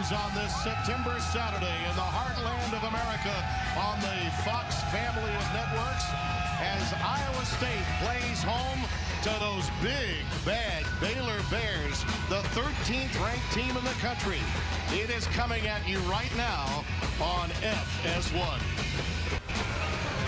games on this September Saturday in the heartland of America on the Fox family of networks as Iowa State plays home to those big, bad Baylor Bears, the 13th ranked team in the country. It is coming at you right now on FS1.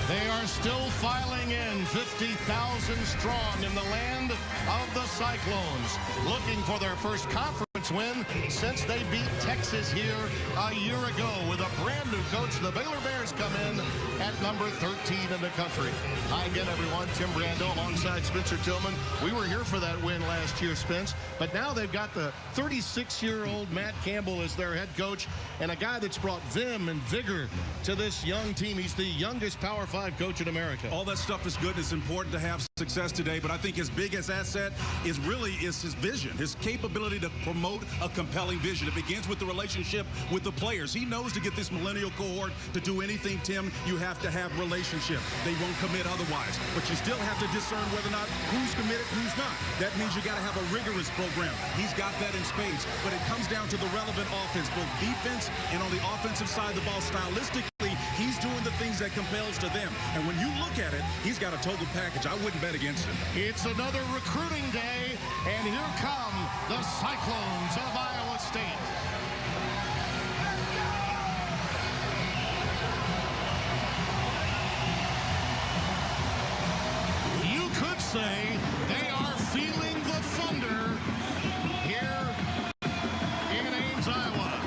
They are still filing in 50,000 strong in the land of the Cyclones, looking for their first conference win since they beat Texas here a year ago. With a brand new coach, the Baylor Bears come in at number 13 in the country. Hi again, everyone. Tim Brando alongside Spencer Tillman. We were here for that win last year, Spence, but now they've got the 36-year-old Matt Campbell as their head coach and a guy that's brought vim and vigor to this young team. He's the youngest Power 5 coach in America. All that stuff is good. It's important to have success today, but I think his biggest asset is his vision, his capability to promote a compelling vision. It begins with the relationship with the players. He knows to get this millennial cohort to do anything, Tim, you have to have relationship. They won't commit otherwise, but you still have to discern whether or not who's committed, who's not. That means you got to have a rigorous program. He's got that in spades, but it comes down to the relevant offense, both defense and on the offensive side of the ball. Stylistically, he's doing the things that compels to them. And when you look at it, he's got a total package. I wouldn't bet against him. It's another recruiting day, and here come the Cyclones of Iowa State. You could say they are feeling the thunder here in Ames, Iowa.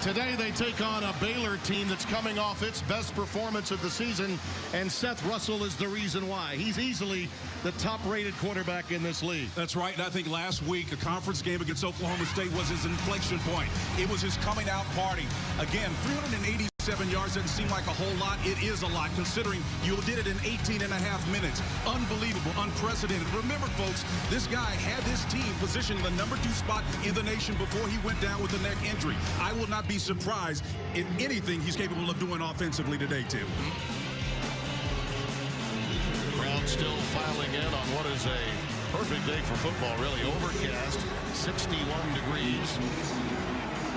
Today they take on a Baylor team that's coming off its best performance of the season, and Seth Russell is the reason why. He's easily the top-rated quarterback in this league. That's right, and I think last week a conference game against Oklahoma State was his inflection point. It was his coming-out party. Again, 387 yards doesn't seem like a whole lot. It is a lot, considering you did it in 18 and a half minutes. Unbelievable, unprecedented. Remember, folks, this guy had this team positioned in the number 2 spot in the nation before he went down with a neck injury. I will not be surprised in anything he's capable of doing offensively today, Tim. Crowd still filing in on what is a perfect day for football, really. Overcast, 61 degrees.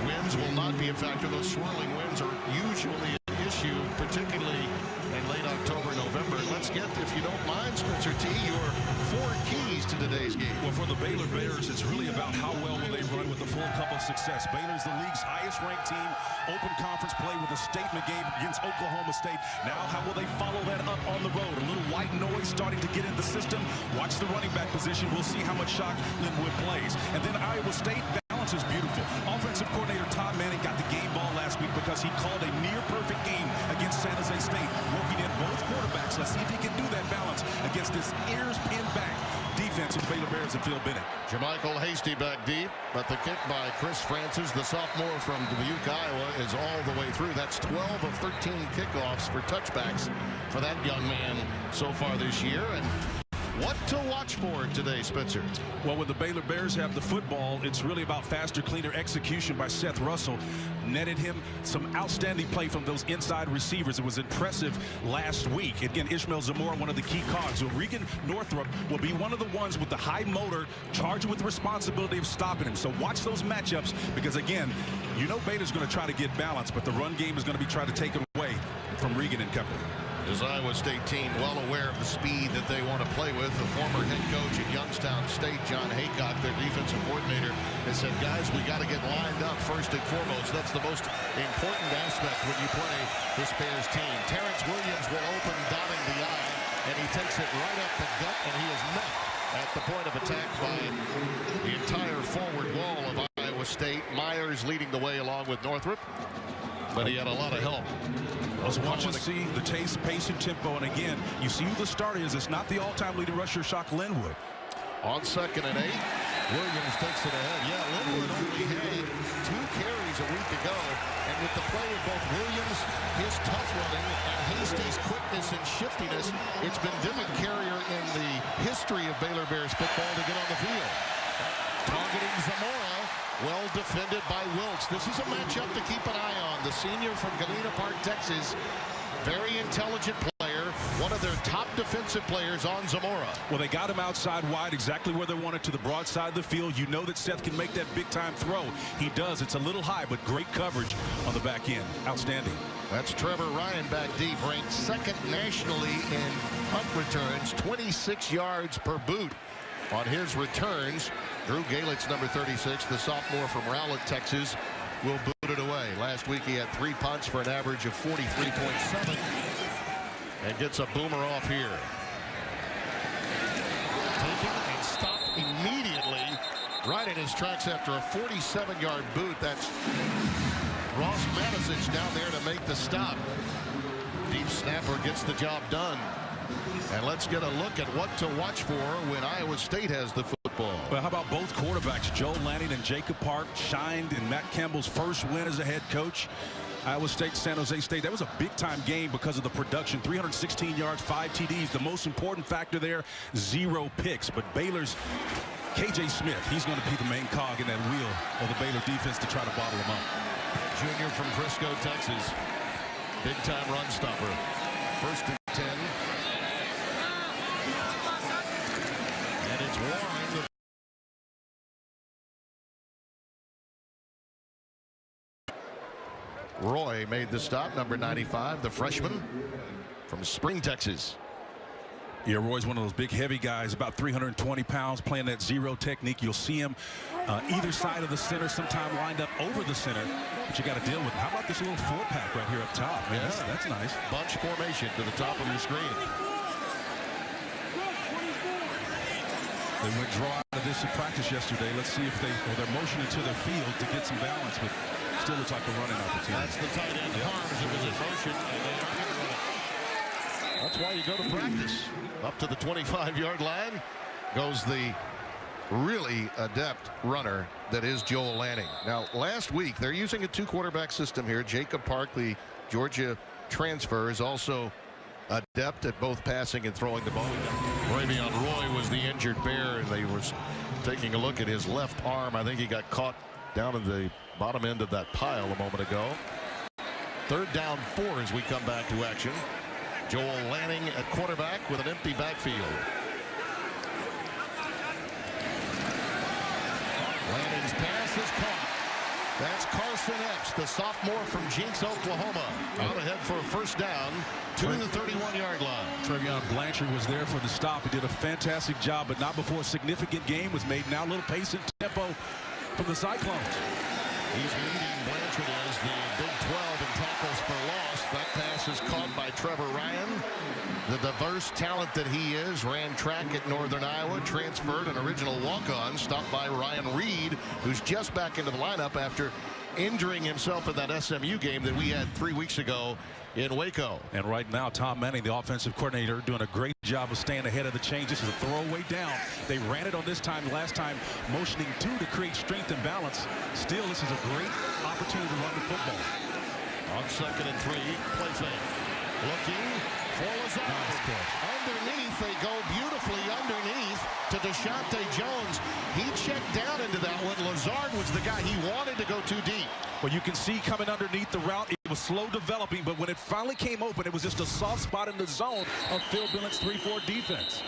Winds will not be a factor. Those swirling winds are usually an issue, particularly in late October, November. Let's get, if you don't mind, Spencer T., your 4 keys to today's game. Well, for the Baylor Bears, it's really about how well will they run with a full cup of success. Baylor's the league's highest-ranked team. Open conference play with a statement game against Oklahoma State. Now, how will they follow that up on the road? A little white noise starting to get in the system. Watch the running back position. We'll see how much shock Linwood plays. And then Iowa State, balance is beautiful. Offensive coordinator Todd Manning got the game ball last week because he called a near-perfect game against San Jose State, working in both quarterbacks. Let's see if he can do that balance against this ears pinned back defense of Baylor Bears and Phil Bennett. Jermichael Hasty back deep, but the kick by Chris Francis, the sophomore from Dubuque, Iowa, is all the way through. That's 12 of 13 kickoffs for touchbacks for that young man so far this year. And what to watch for today, Spencer? Well, when the Baylor Bears have the football, it's really about faster, cleaner execution by Seth Russell. Netted him some outstanding play from those inside receivers. It was impressive last week. Again, Ishmael Zamora, one of the key cogs. So Regan Northrup will be one of the ones with the high motor, charged with the responsibility of stopping him. So watch those matchups because, again, you know Baylor's going to try to get balance, but the run game is going to be trying to take it away from Regan and company. This Iowa State team well aware of the speed that they want to play with. The former head coach at Youngstown State, John Haycock, their defensive coordinator, has said, guys, we got to get lined up first and foremost. That's the most important aspect when you play this Bears team. Terrence Williams will open, dotting the I, and he takes it right up the gut, and he is met at the point of attack by the entire forward wall of Iowa State. Myers leading the way along with Northrup, but he had a lot of help. Let's watch and see the pace and tempo. And again, you see who the starter is. It's not the all-time leading rusher, Shock Linwood. On 2nd and 8, Williams takes it ahead. Yeah, Linwood only had 2 carries a week ago. And with the play of both Williams, his tough running, and Hasty's quickness and shiftiness, it's been different carrier in the history of Baylor Bears football to get on the field. Targeting Zamora, well defended by Wilkes. This is a matchup to keep an eye on. The senior from Galena Park, Texas, very intelligent player, one of their top defensive players on Zamora. Well, they got him outside wide, exactly where they wanted, to the broad side of the field. You know that Seth can make that big-time throw. He does. It's a little high, but great coverage on the back end. Outstanding. That's Trevor Ryan back deep, ranked second nationally in punt returns, 26 yards per boot on his returns. Drew Galitz, number 36, the sophomore from Rowlett, Texas, will boot it away. Last week he had 3 punts for an average of 43.7 and gets a boomer off here. Taken and stopped immediately right in his tracks after a 47-yard boot. That's Ross Matisic down there to make the stop. Deep snapper gets the job done. And let's get a look at what to watch for when Iowa State has the football. Well, how about both quarterbacks? Joel Lanning and Jacob Park shined in Matt Campbell's first win as a head coach. Iowa State, San Jose State. That was a big-time game because of the production. 316 yards, 5 TDs. The most important factor there, 0 picks. But Baylor's KJ Smith, he's going to be the main cog in that wheel of the Baylor defense to try to bottle him up. Junior from Frisco, Texas. Big-time run stopper. First and 10. And it's Warren. Roy made the stop, number 95, the freshman from Spring, Texas. Yeah, Roy's one of those big, heavy guys, about 320 pounds, playing that zero technique. You'll see him either side of the center, sometime lined up over the center, but you got to deal with it. How about this little 4-pack right here up top? Man, yeah, that's nice. Bunch formation to the top of your screen. They went draw out of this in practice yesterday. Let's see if they're motioning to their field to get some balance, but still looks like a running opportunity. That's the tight end. Harms it was in motion, and they are going to run it. That's why you go to practice. Up to the 25-yard line goes the really adept runner that is Joel Lanning. Now, last week, they're using a 2-quarterback system here. Jacob Park, the Georgia transfer, is also adept at both passing and throwing the ball. Ravion Roy was the injured Bear, and they was taking a look at his left arm. I think he got caught down in the bottom end of that pile a moment ago. 3rd down 4 as we come back to action. Joel Lanning at quarterback with an empty backfield. Lanning's pass is caught. That's Carson Epps, the sophomore from Jinx, Oklahoma. Out ahead for a first down to the 31-yard line. Trevion Blanchard was there for the stop. He did a fantastic job, but not before a significant gain was made. Now a little pace and tempo from the Cyclones. He's leading Blanchard as the Big 12 in tackles for loss. That pass is caught by Trevor Ryan. The diverse talent that he is, ran track at Northern Iowa, transferred, an original walk-on, stopped by Ryan Reed, who's just back into the lineup after injuring himself in that SMU game that we had 3 weeks ago in Waco. And right now, Tom Manning, the offensive coordinator, doing a great job of staying ahead of the change. This is a throwaway down. They ran it on this time, last time, motioning 2 to create strength and balance. Still, this is a great opportunity to run the football. On 2nd and 3, play fake. Looking for Lazard. Underneath, they go beautifully underneath to Deshaunte Jones. He checked down into that one. Lazard was the guy he wanted to go too deep. Well, you can see coming underneath the route, it was slow developing, but when it finally came open, it was just a soft spot in the zone of Phil Bennett's 3-4 defense.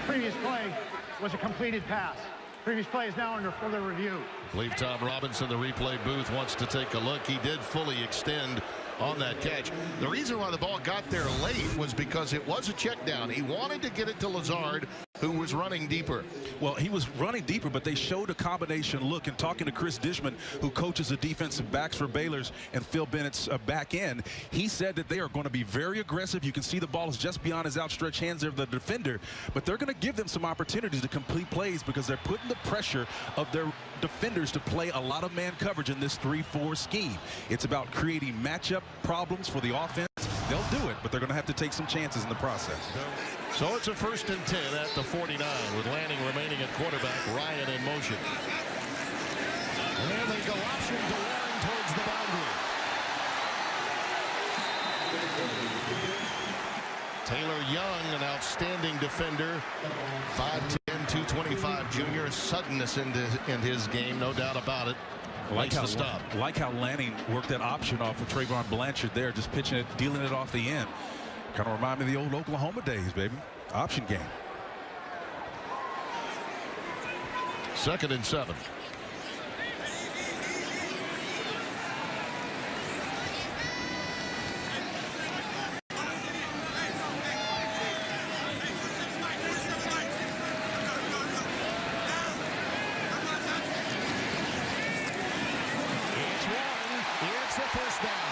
Previous play was a completed pass. Previous play is now under further review. I believe Tom Robinson, the replay booth, wants to take a look. He did fully extend on that catch. The reason why the ball got there late was because it was a check down. He wanted to get it to Lazard, who was running deeper. Well, he was running deeper, but they showed a combination look. And talking to Chris Dishman, who coaches the defensive backs for Baylor's and Phil Bennett's back end, he said that they are going to be very aggressive. You can see the ball is just beyond his outstretched hands of the defender, but they're going to give them some opportunities to complete plays because they're putting the pressure of their defenders to play a lot of man coverage in this 3-4 scheme. It's about creating matchup problems for the offense. They'll do it, but they're going to have to take some chances in the process. So it's a 1st and 10 at the 49 with Lanning remaining at quarterback, Ryan in motion. And they go option to Warren towards the boundary. Taylor Young, an outstanding defender, 5'10", 225 junior, suddenness in his game, no doubt about it. Like the stop. Like how Lanning worked that option off of Trayvon Blanchard there, just pitching it, dealing it off the end. Kind of remind me of the old Oklahoma days, baby. Option game. 2nd and 7. It's a first down.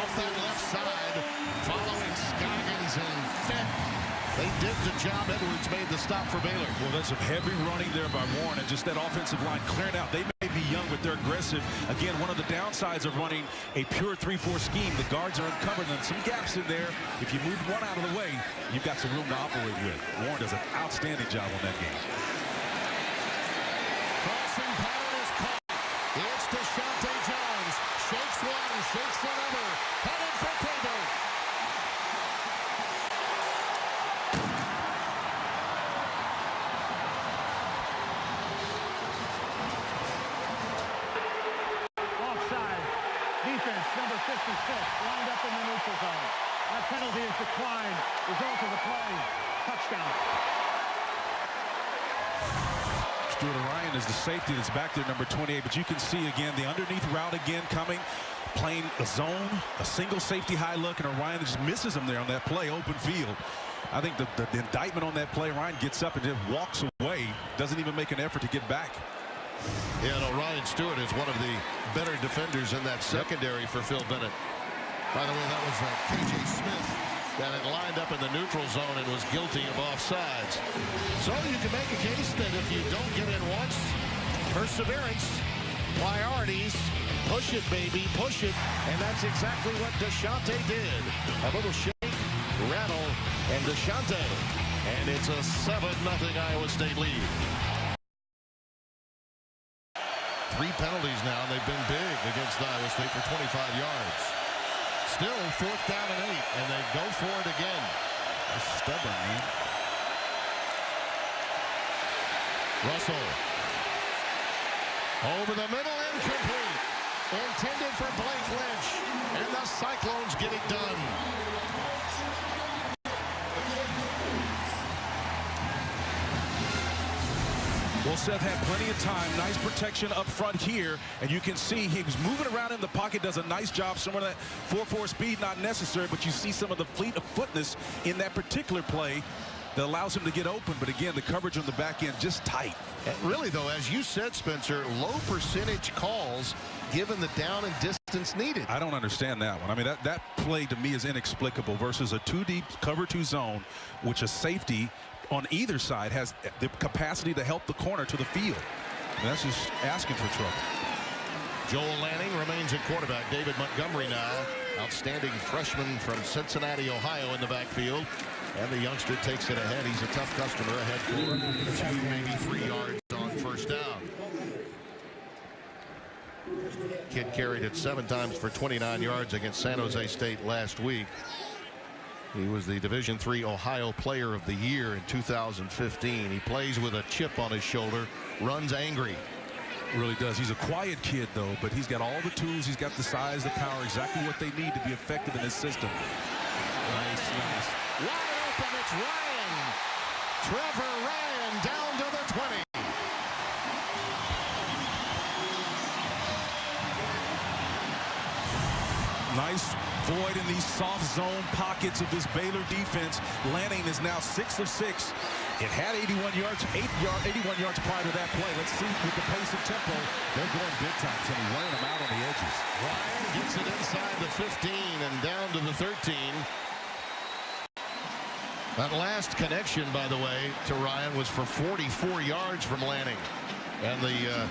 Off that left side, following Scoggins and Fett. They did the job. Edwards made the stop for Baylor. Well, that's some heavy running there by Warren, and just that offensive line clearing out. They may be young, but they're aggressive. Again, one of the downsides of running a pure 3-4 scheme, the guards are uncovered and some gaps in there. If you move one out of the way, you've got some room to operate with. Warren does an outstanding job on that game. Crossing pattern is caught. It's Deshante Jones. Shakes one, shakes another. Headed for Baylor. Offside. Defense, number 56, lined up in the neutral zone. That penalty is declined. Result of the play, touchdown. Stuart Ryan is the safety that's back there, number 28. But you can see, again, the underneath route again coming, playing a zone, a single safety high look, and Ryan just misses him there on that play, open field. I think the indictment on that play, Ryan gets up and just walks away, doesn't even make an effort to get back. Yeah, no, Ryan Stewart is one of the better defenders in that secondary for Phil Bennett. By the way, that was K.J. Smith that had lined up in the neutral zone and was guilty of offsides. So you can make a case that if you don't get in once, perseverance, priorities, push it, baby, push it. And that's exactly what Deshante did. A little shake, rattle, and Deshante. And it's a 7-0 Iowa State lead. 3 penalties now, and they've been big against Iowa State for 25 yards. Still 4th down and 8, and they go for it again. That's stubborn, man. Russell. Over the middle, incomplete. Intended for Blake Lynch, and the Cyclones get it done. Well, Seth had plenty of time. Nice protection up front here. And you can see he was moving around in the pocket, does a nice job. Some of that 4-4 speed not necessary, but you see some of the fleet of footness in that particular play that allows him to get open. But again, the coverage on the back end just tight. And really, though, as you said, Spencer, low percentage calls given the down and distance needed. I don't understand that one. I mean, that play to me is inexplicable versus a 2-deep cover 2 zone, which a safety on either side has the capacity to help the corner to the field. And that's just asking for trouble. Joel Lanning remains at quarterback. David Montgomery now, outstanding freshman from Cincinnati, Ohio, in the backfield. And the youngster takes it ahead. He's a tough customer, ahead for 2, maybe 3 yards on first down. Kid carried it 7 times for 29 yards against San Jose State last week. He was the Division III Ohio Player of the Year in 2015. He plays with a chip on his shoulder, runs angry. Really does. He's a quiet kid, though, but he's got all the tools. He's got the size, the power, exactly what they need to be effective in this system. Nice, nice. Wide open, it's Ryan. Trevor Ryan down to the 20. Nice void in these soft zone pockets of this Baylor defense. Lanning is now 6 of 6. It had 81 yards prior to that play. Let's see with the pace and tempo. They're going big time, Timmy, wearing them out on the edges. Ryan gets it inside the 15 and down to the 13. That last connection, by the way, to Ryan was for 44 yards from Lanning. And the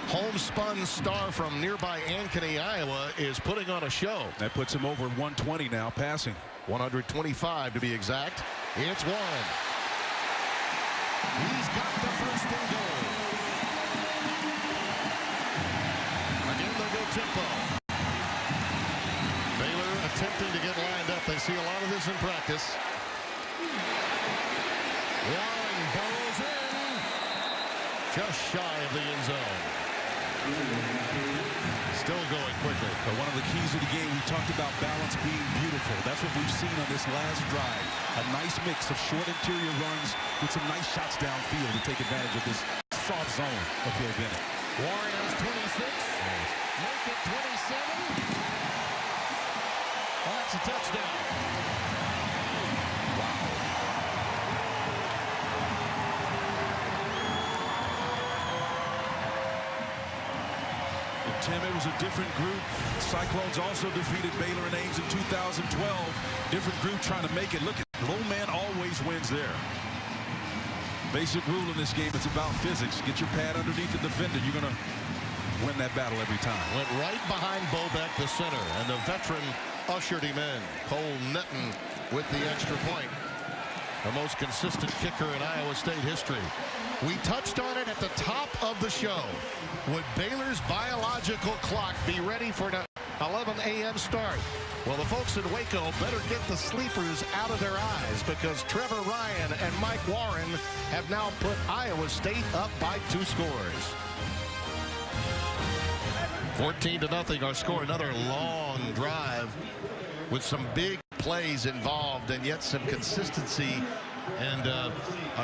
homespun star from nearby Ankeny, Iowa, is putting on a show. That puts him over 120 now passing. 125 to be exact. It's Warren. He's got the first and goal. Again, they go tempo. Baylor attempting to get lined up. They see a lot of this in practice. Warren burrows in. Just shy of the end zone. Still going quickly. But one of the keys of the game, we talked about balance being beautiful. That's what we've seen on this last drive. A nice mix of short interior runs with some nice shots downfield to take advantage of this soft zone of Bill Bennett. Warren has 26. Make it 27. That's a touchdown. Tim, it was a different group. Cyclones also defeated Baylor and Ames in 2012. Different group trying to make it. Look, low man always wins there. Basic rule in this game, it's about physics. Get your pad underneath the defender. You're going to win that battle every time. Went right behind Bobeck, the center, and the veteran ushered him in. Cole Netton with the extra point. The most consistent kicker in Iowa State history. We touched on it at the top of the show. Would Baylor's biological clock be ready for an 11 a.m. start? Well, the folks in Waco better get the sleepers out of their eyes, because Trevor Ryan and Mike Warren have now put Iowa State up by 2 scores. 14-0 our score. Another long drive with some big plays involved, and yet some consistency and a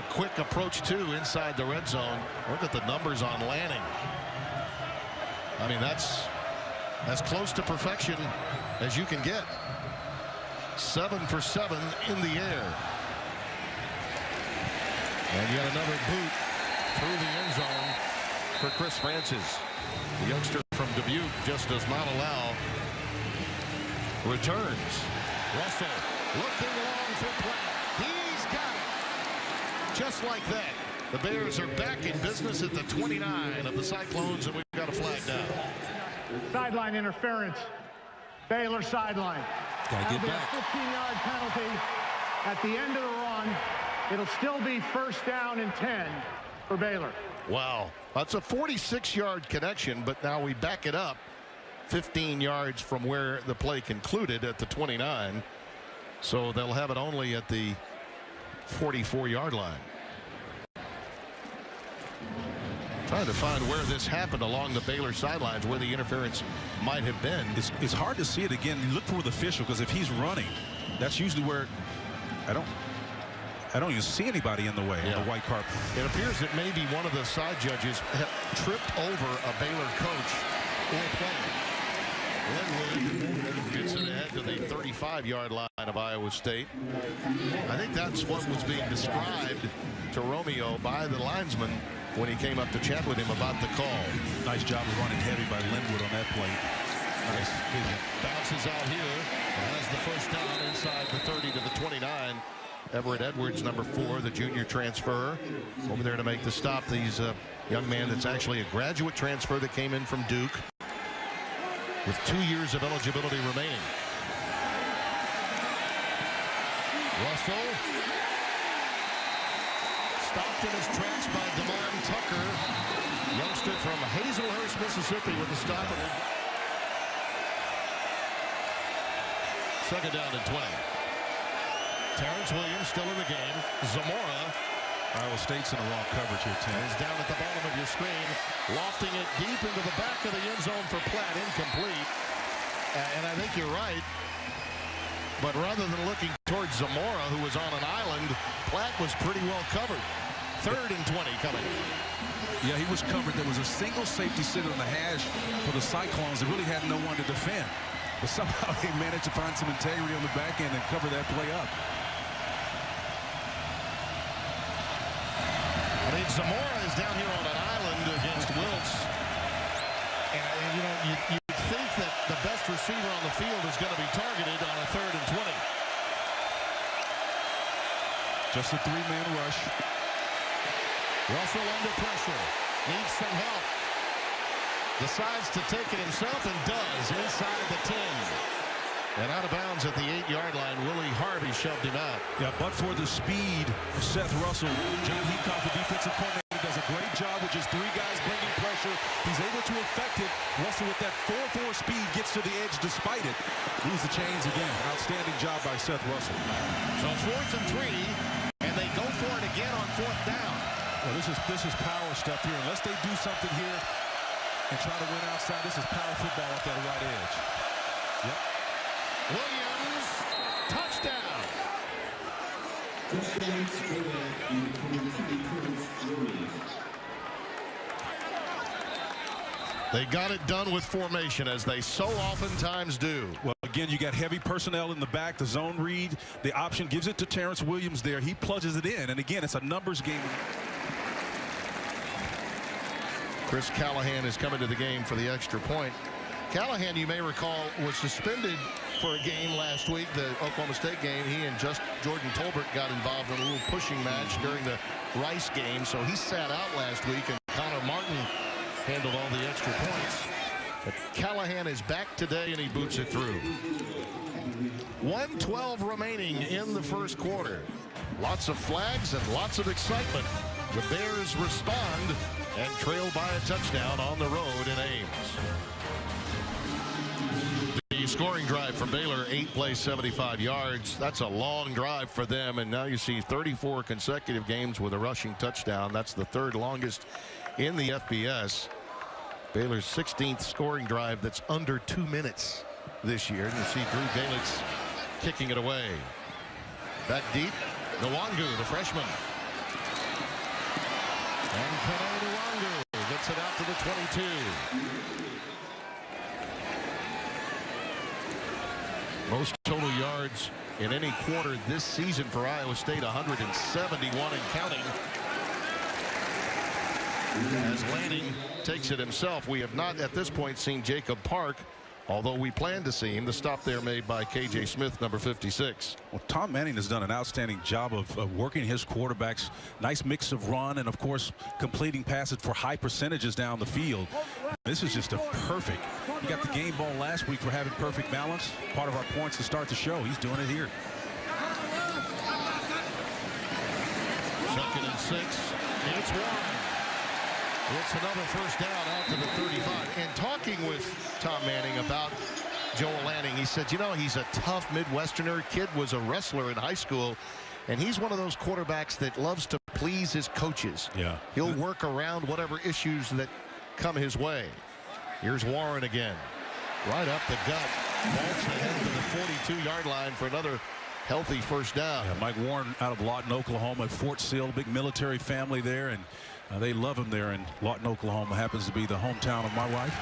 quick approach too inside the red zone. Look at the numbers on Lanning. I mean, that's as close to perfection as you can get. 7 for 7 in the air. And yet another boot through the end zone for Chris Francis. The youngster from Dubuque just does not allow returns. Russell looking long for Platt. He's got it. Just like that. The Bears are back in business at the 29 of the Cyclones, and we've got a flag down. Sideline interference. Baylor sideline. Gotta get back. A 15-yard penalty at the end of the run. It'll still be first down and 10 for Baylor. Wow. That's a 46-yard connection, but now we back it up 15 yards from where the play concluded at the 29. So they'll have it only at the 44-yard line. Trying to find where this happened along the Baylor sidelines, where the interference might have been. It's hard to see it again. You look for the official, because if he's running, that's usually where I don't even see anybody in the way, on the white carpet. It appears that maybe one of the side judges tripped over a Baylor coach or player. Linwood gets it ahead to the 35-yard line of Iowa State. I think that's what was being described to Romeo by the linesman when he came up to chat with him about the call. Nice job of running heavy by Linwood on that play. Nice. Bounces out here. Has the first down inside the 30 to the 29. Everett Edwards, number 4, the junior transfer, over there to make the stop. These young man that's actually a graduate transfer that came in from Duke with 2 years of eligibility remaining. Russell stopped in his tracks by Damon Tucker, youngster from Hazelhurst, Mississippi, with the stop. Second down and 20. Terrence Williams still in the game. Zamora. Iowa State's in the wrong coverage here, Tim. Is down at the bottom of your screen, lofting it deep into the back of the end zone for Platt, incomplete. And I think you're right. But rather than looking towards Zamora, who was on an island, Platt was pretty well covered. 3rd and 20 coming. Yeah, he was covered. There was a single safety sitting on the hash for the Cyclones that really had no one to defend. But somehow they managed to find some integrity on the back end and cover that play up. I mean, Zamora is down here on an island against Wiltz. And you know, you'd think that the best receiver on the field is going to be targeted on a 3rd and 20. Just a 3-man rush. Russell under pressure. Needs some help. Decides to take it himself and does inside the 10. And out of bounds at the 8-yard line. Willie Harvey shoved him out. Yeah, but for the speed of Seth Russell, John Heacock, the defensive coordinator, does a great job with just 3 guys bringing pressure. He's able to affect it. Russell with that 4-4 speed gets to the edge despite it. Lose the chains again. Outstanding job by Seth Russell. So 4th and 3, and they go for it again on 4th down. Well, this is power stuff here. Unless they do something here and try to win outside. This is power football off that right edge. Yep. Williams, touchdown. They got it done with formation, as they so oftentimes do. Well, again, you got heavy personnel in the back. The zone read, the option gives it to Terrence Williams there. He plunges it in, and again, it's a numbers game. Chris Callahan is coming to the game for the extra point. Callahan, you may recall, was suspended for a game last week, the Oklahoma State game. He and Jordan Tolbert got involved in a little pushing match during the Rice game, so he sat out last week, and Connor Martin handled all the extra points. But Callahan is back today, and he boots it through. 1:12 remaining in the first quarter. Lots of flags and lots of excitement. The Bears respond and trail by a touchdown on the road in Ames. The scoring drive for Baylor, 8 plays, 75 yards. That's a long drive for them, and now you see 34 consecutive games with a rushing touchdown. That's the third longest in the FBS. Baylor's 16th scoring drive that's under 2 minutes this year. And you see Drew Galitz kicking it away. Back deep, Nwangu, the freshman. And Kene Nwangu gets it out to the 22. Most total yards in any quarter this season for Iowa State, 171 and counting. As Lanning takes it himself. We have not at this point seen Jacob Park, although we plan to see him. The stop there made by KJ Smith, number 56. Well, Tom Manning has done an outstanding job of working his quarterbacks. Nice mix of run and, of course, completing passes for high percentages down the field. This is just a perfect. He got the game ball last week for having perfect balance. Part of our points to start the show. He's doing it here. 2nd and 6. It's Warren. It's another first down out to the 35. And talking with Tom Manning about Joel Lanning, he said, you know, he's a tough Midwesterner. Kid was a wrestler in high school, and he's one of those quarterbacks that loves to please his coaches. Yeah. He'll work around whatever issues that come his way. Here's Warren again. Right up the gut. Vaults ahead to the 42-yard line for another healthy first down. Yeah, Mike Warren out of Lawton, Oklahoma, Fort Sill, big military family there, and they love him there in Lawton, Oklahoma. Happens to be the hometown of my wife.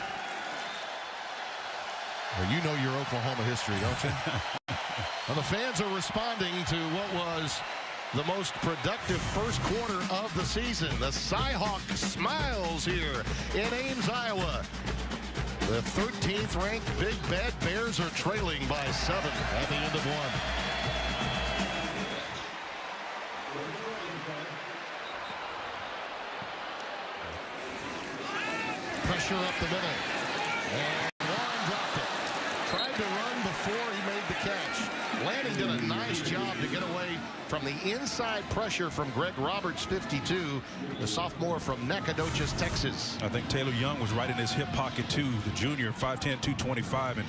Well, you know your Oklahoma history, don't you? Well, the fans are responding to what was the most productive first quarter of the season. The Cyhawk smiles here in Ames, Iowa. The 13th ranked Big Bad Bears are trailing by 7 at the end of one. Pressure up the middle. And Warren dropped it. Tried to run before he made the catch. Lanning did a nice job to get away from the inside pressure from Greg Roberts, 52, the sophomore from Nacogdoches, Texas. I think Taylor Young was right in his hip pocket too, the junior, 5'10", 225, and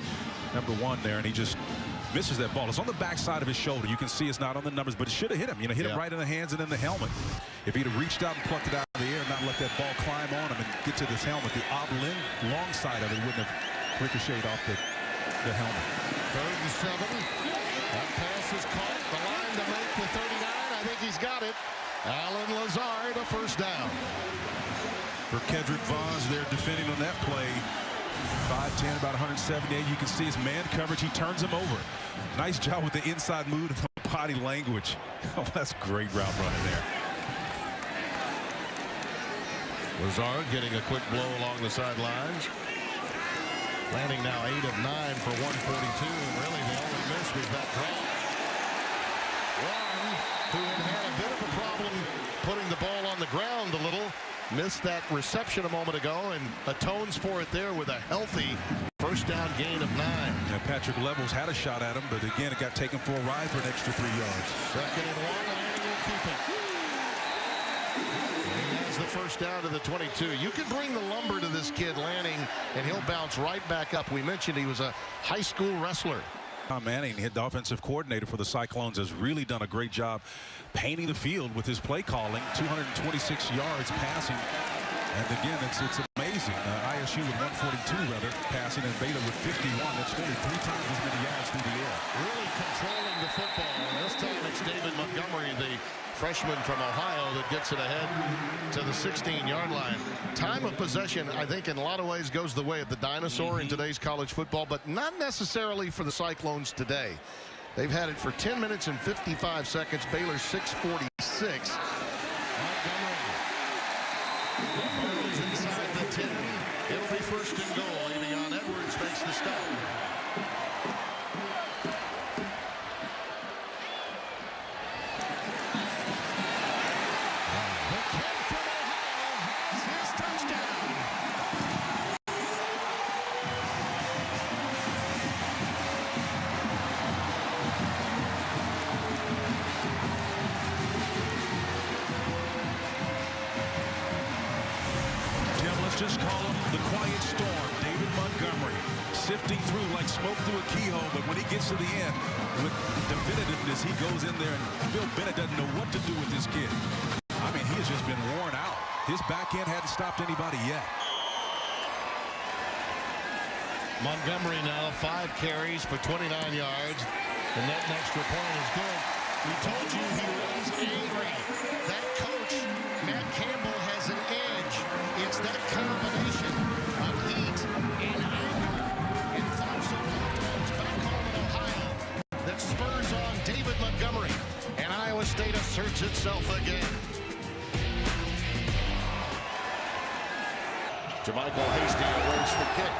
number 1 there, and he just misses that ball. It's on the backside of his shoulder. You can see it's not on the numbers, but it should have hit him. You know, hit him right in the hands and in the helmet. If he'd have reached out and plucked it out of the air and not let that ball climb on him and get to this helmet, the long side of it wouldn't have ricocheted off the helmet. 3rd and 7. That pass is caught. The line to make the 39. I think he's got it. Alan Lazard, a first down. For Kedrick Vaughn there defending on that play. 5'10", about 178. You can see his man coverage. He turns him over. Nice job with the inside move and the body language. Oh, that's great route running there. Lazard getting a quick blow along the sidelines. Lanning now 8 of 9 for 142. And really the only miss was that drop. Warren, who had a bit of a problem putting the ball on the ground a little, missed that reception a moment ago and atones for it there with a healthy first down gain of 9. Yeah, Patrick Levels had a shot at him, but again it got taken for a ride for an extra 3 yards. 2nd and 1, Lanning will keep it. And he has the first down to the 22. You can bring the lumber to this kid, Lanning, and he'll bounce right back up. We mentioned he was a high school wrestler. Tom Manning, the offensive coordinator for the Cyclones, has really done a great job painting the field with his play calling. 226 yards passing, and again, it's amazing. LSU with 142 passing, and Baylor with 51. That's nearly 3 times as many yards through the air. Really controlling the football. And this time it's David Montgomery, the freshman from Ohio, that gets it ahead to the 16-yard line. Time of possession, I think, in a lot of ways goes the way of the dinosaur in today's college football, but not necessarily for the Cyclones today. They've had it for 10 minutes and 55 seconds. Baylor 6:46. Montgomery inside the 10. It'll be first and goal. Avion Edwards makes the stop. Just call him the quiet storm. David Montgomery sifting through like smoke through a keyhole, but when he gets to the end with definitiveness, he goes in there, and Bill Bennett doesn't know what to do with this kid. I mean, he has just been worn out. His back end hadn't stopped anybody yet. Montgomery now 5 carries for 29 yards. The net extra point is good. We told you he runs angry. That coach, Matt Campbell, has an edge. It's that combination of heat and anger in Thompson back home in Ohio that spurs on David Montgomery. And Iowa State asserts itself again. Jermichael Hasty awaits the kick.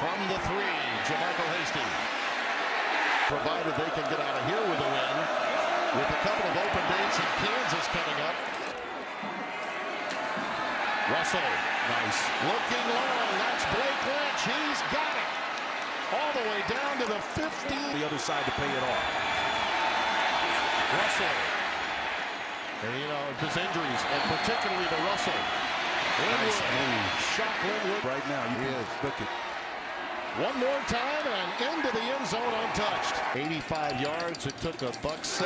From the 3, Jermichael Hasty. Provided they can get out of here with a win, with a couple of open dates in Kansas coming up. Russell, nice. Looking long, that's Blake Lynch. He's got it. All the way down to the 15. The other side to pay it off. Russell. And, you know, his injuries, and particularly to Russell. Nice move. Shot Linwood. Right now, you can look it. One more time and into the end zone untouched. 85 yards. It took $107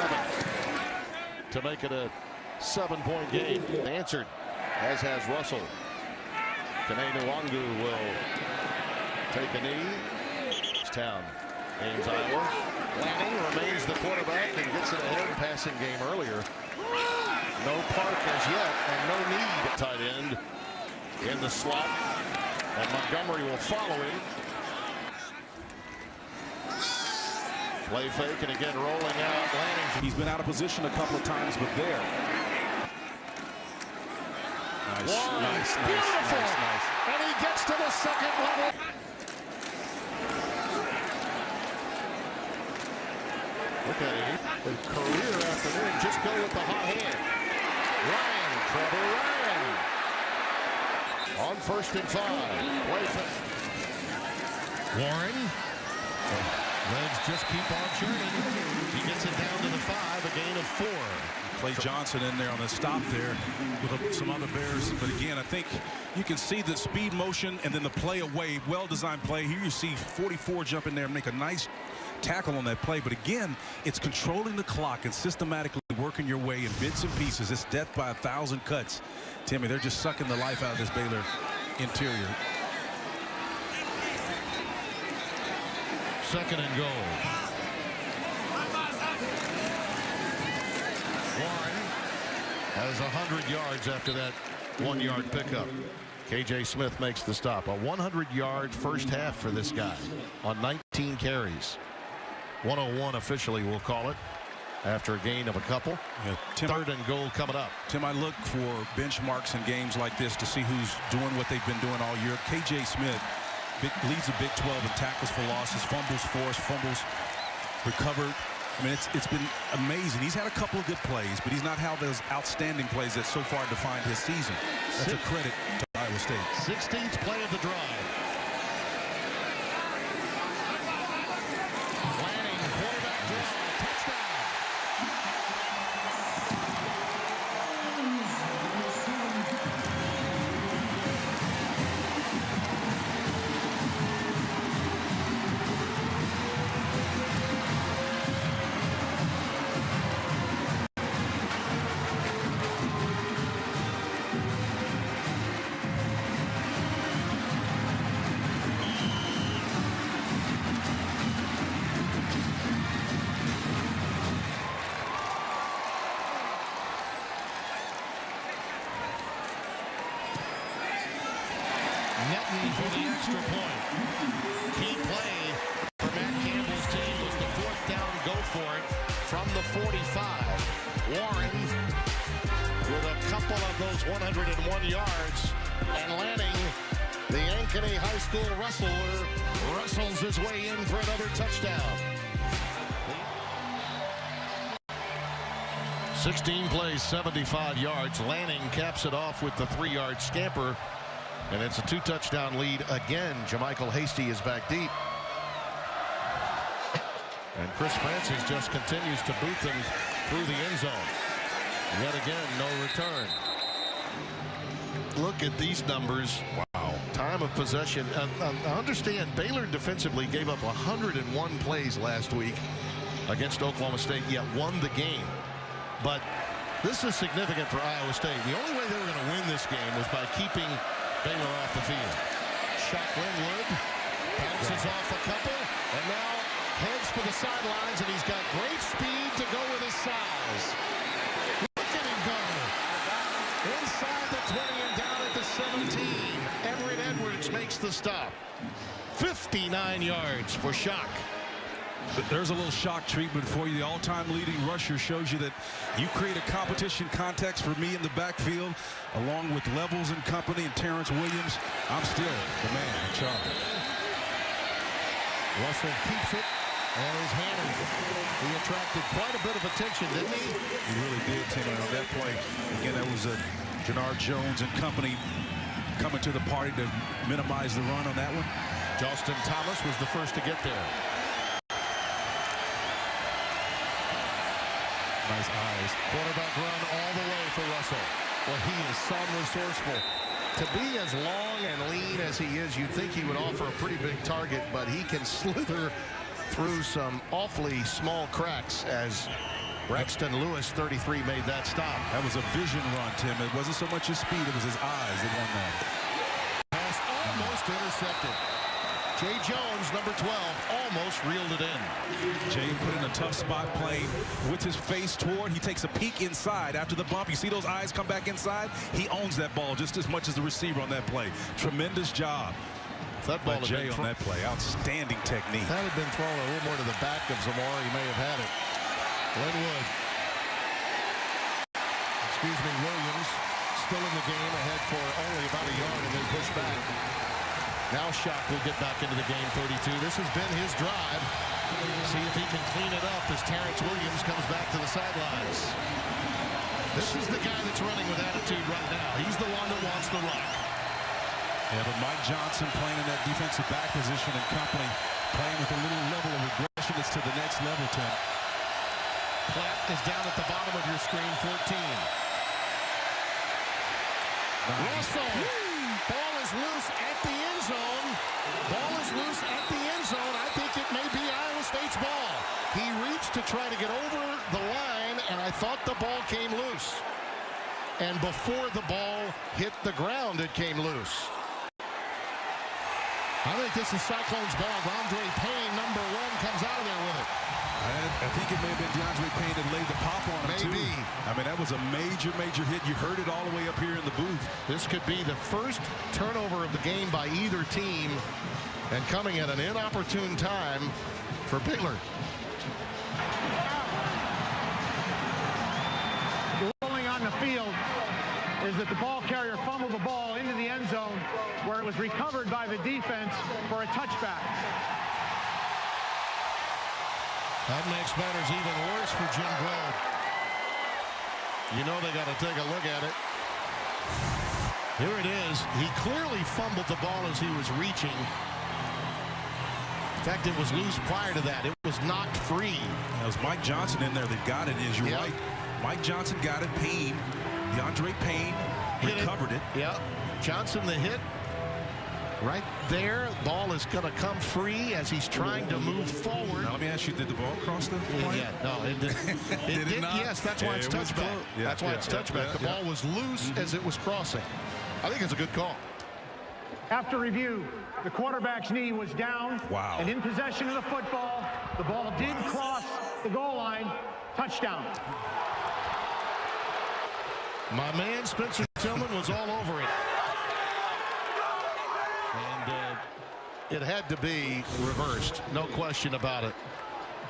to make it a 7-point game. Answered, as has Russell. Kene Nwangu will take a knee. Town aims Iowa. Lanning remains the quarterback and gets it ahead. Passing game earlier. No Park as yet, and no need. Tight end in the slot, and Montgomery will follow him. Play fake, and again rolling out Lanning. He's been out of position a couple of times, but there. Nice. And he gets to the second level. Look at him. A career afternoon. Just go with the hot hand. Trevor Ryan. On 1st and 5. Play fake. Warren. Legs just keep on churning. He gets it down to the 5, a gain of 4. Clay Johnson in there on the stop there with some other Bears. But again, I think you can see the speed motion and then the play away. Well-designed play. Here you see 44 jump in there and make a nice tackle on that play. But again, it's controlling the clock and systematically working your way in bits and pieces. It's death by 1,000 cuts. Timmy, they're just sucking the life out of this Baylor interior. 2nd and goal. Warren has 100 yards after that 1-yard pickup. KJ Smith makes the stop. A 100-yard first half for this guy on 19 carries. 101 officially, we'll call it, after a gain of a couple. Yeah, Tim, 3rd and goal coming up. Tim, I look for benchmarks in games like this to see who's doing what they've been doing all year. KJ Smith leads the Big 12 in tackles for losses, fumbles forced, fumbles recovered. I mean, it's been amazing. He's had a couple of good plays, but he's not had those outstanding plays that so far defined his season. That's a credit to Iowa State. 16th play of the drive. Lanning, quarterback draw, touchdown. extra point. Key play for Matt Campbell's team was the 4th down go for it from the 45. Warren with a couple of those 101 yards. And Lanning, the Ankeny High School wrestler, wrestles his way in for another touchdown. 16 plays, 75 yards. Lanning caps it off with the 3-yard scamper. And it's a 2-touchdown lead again. Jermichael Hasty is back deep. And Chris Francis just continues to boot them through the end zone. Yet again, no return. Look at these numbers. Wow. Time of possession. Understand, Baylor defensively gave up 101 plays last week against Oklahoma State, yet won the game. But this is significant for Iowa State. The only way they were going to win this game was by keeping Baylor off the field. Shock Linwood bounces off a couple and now heads for the sidelines, and he's got great speed to go with his size. Look at him go. Inside the 20 and down at the 17. Everett Edwards makes the stop. 59 yards for Shock. There's a little shock treatment for you. The all-time leading rusher shows you that you create a competition context for me in the backfield, along with Levels and company and Terrence Williams. I'm still the man in charge. Russell keeps it and is handled. He attracted quite a bit of attention, didn't he? He really did, Tim, on that play. Again, that was Jannard Jones and company coming to the party to minimize the run on that one. Justin Thomas was the first to get there. Nice eyes. Quarterback run all the way for Russell. Well, he is so resourceful. To be as long and lean as he is, you'd think he would offer a pretty big target, but he can slither through some awfully small cracks as Braxton Lewis, 33, made that stop. That was a vision run, Tim. It wasn't so much his speed, it was his eyes that won that. Pass almost intercepted. Jay Jones, number 12, almost reeled it in. Jay put in a tough spot playing with his face toward. He takes a peek inside after the bump. You see those eyes come back inside? He owns that ball just as much as the receiver on that play. Tremendous job. That ball Jay on that play. Outstanding technique. If that had been thrown a little more to the back of Zamora, he may have had it. Linwood. Williams still in the game, ahead for only about a yard and then pushed back. Now Shock will get back into the game, 32. This has been his drive. See if he can clean it up as Terrence Williams comes back to the sidelines. This is the guy that's running with attitude right now. He's the one that wants the rock. Yeah, but Mike Johnson playing in that defensive back position and company playing with a little level of aggression that's to the next level, Tim. Platt is down at the bottom of your screen, 14. Russell. Ball is loose at the end zone. Ball is loose at the end zone. I think it may be Iowa State's ball. He reached to try to get over the line, and I thought the ball came loose. And before the ball hit the ground, it came loose. I think this is Cyclones ball. DeAndre Payne, number 1, comes out of there with it. I think it may have been DeAndre Payne that laid the pop on him, Maybe. too. I mean, that was a major, major hit. You heard it all the way up here in the booth. This could be the first turnover of the game by either team, and coming at an inopportune time for Baylor. The ruling on the field is that the ball carrier fumbled the ball into the end zone where it was recovered by the defense for a touchback. That makes matters even worse for Jim Grove. You know they got to take a look at it. Here it is. He clearly fumbled the ball as he was reaching. In fact, it was loose prior to that. It was knocked free. That was Mike Johnson in there that got it, as you're right. Mike Johnson got it. Payne, DeAndre Payne recovered it. Yeah. Johnson the hit. Right there, ball is going to come free as he's trying to move forward. Now, let me ask you, did the ball cross the plane? Yeah, no, it did. It did not? Yes, that's why it's touchback. That's why it's touchback. The ball was loose as it was crossing. I think it's a good call. After review, the quarterback's knee was down. Wow. And in possession of the football, the ball did cross the goal line. Touchdown. My man Spencer Tillman was all over it. And It had to be reversed. No question about it.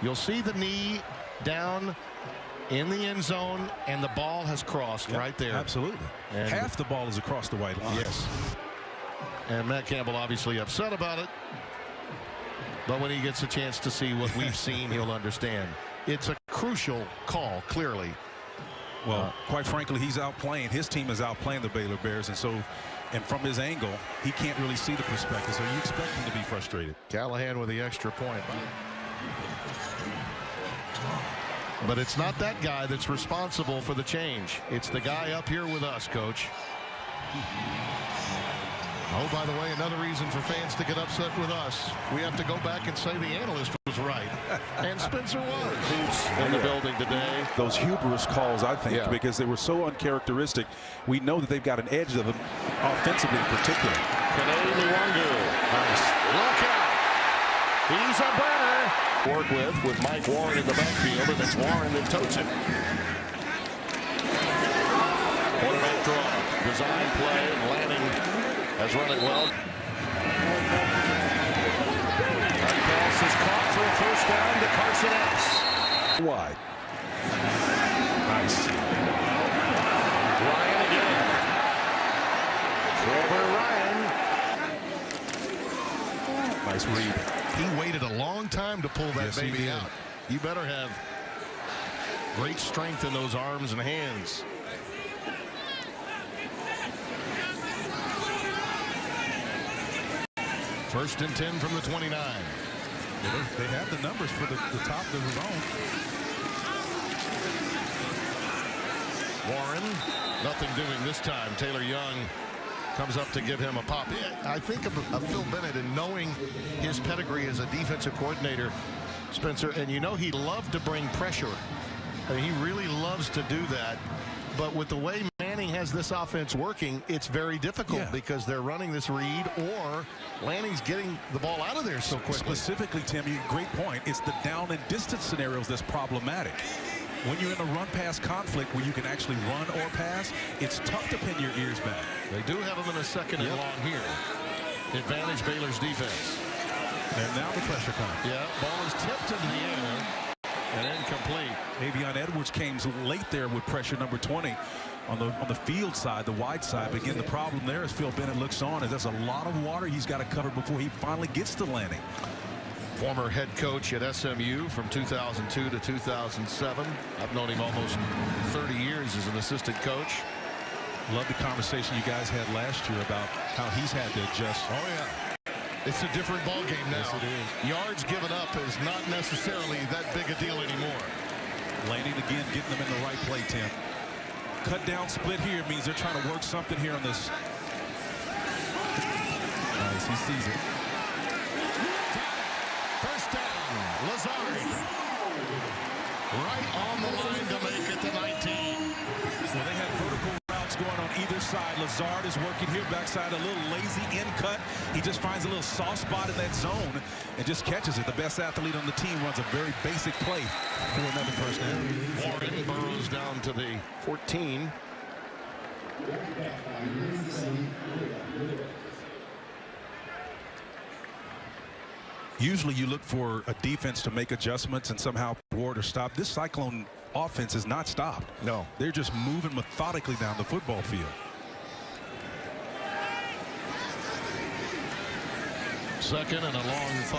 You'll see the knee down in the end zone, and the ball has crossed right there. Absolutely. And half the ball is across the white line. Yes. And Matt Campbell obviously upset about it. But when he gets a chance to see what we've seen, he'll understand. It's a crucial call, clearly. Well, quite frankly, he's outplaying. His team is outplaying the Baylor Bears, and from his angle, he can't really see the perspective, so you expect him to be frustrated. Callahan with the extra point. But it's not that guy that's responsible for the change. It's the guy up here with us, Coach. Oh, by the way, another reason for fans to get upset with us. We have to go back and say the analyst was right. And Spencer was. Who's in the building today. Those hubris calls, I think, because they were so uncharacteristic. We know that they've got an edge of them offensively in particular. Nice. Look out. He's a burner. Work with Mike Warren in the backfield, and it's Warren that totes it. Quarterback draw. Design play, and Lanning has run it well. That pass is caught for a first down to Carson Epps. Wide. Nice. Ryan again. Trevor Ryan. Nice read. He waited a long time to pull that baby out. You better have great strength in those arms and hands. First and 10 from the 29. They have the numbers for the top of the zone. Warren, nothing doing this time. Taylor Young comes up to give him a pop. I think of Phil Bennett and knowing his pedigree as a defensive coordinator, Spencer, and you know he loved to bring pressure. I mean, he really loves to do that. But with the way Lanning has this offense working, it's very difficult because they're running this read, or Lanning's getting the ball out of there so quickly. Specifically, Tim, great point. It's the down and distance scenarios that's problematic. When you're in a run-pass conflict where you can actually run or pass, it's tough to pin your ears back. They do have him in a second and long here. Advantage Baylor's defense. And now the pressure comes. Yeah, ball is tipped into the air and incomplete. Avion Edwards came late there with pressure number 20 on the field side, the wide side. But again, the problem there is Phil Bennett looks on, and there's a lot of water he's got to cover before he finally gets to Lanning. Former head coach at SMU from 2002 to 2007. I've known him almost 30 years as an assistant coach. Love the conversation you guys had last year about how he's had to adjust. Oh, yeah. It's a different ball game now. Yes, it is. Yards given up is not necessarily that big a deal anymore. Lanning again getting them in the right play, Tim. Cut down split here means they're trying to work something here on this. Nice, he sees it. First down, Lazard. Right on the line to make it to 19. Well, they have vertical routes going on either side. Lazard is working here, backside, a little lazy in cut. He just finds a little soft spot in that zone and just catches it. The best athlete on the team runs a very basic play for another first down. Warren burrows down to the 14. Usually you look for a defense to make adjustments and somehow thwart or stop. This Cyclone offense is not stopped. No. They're just moving methodically down the football field. Second and a long 5.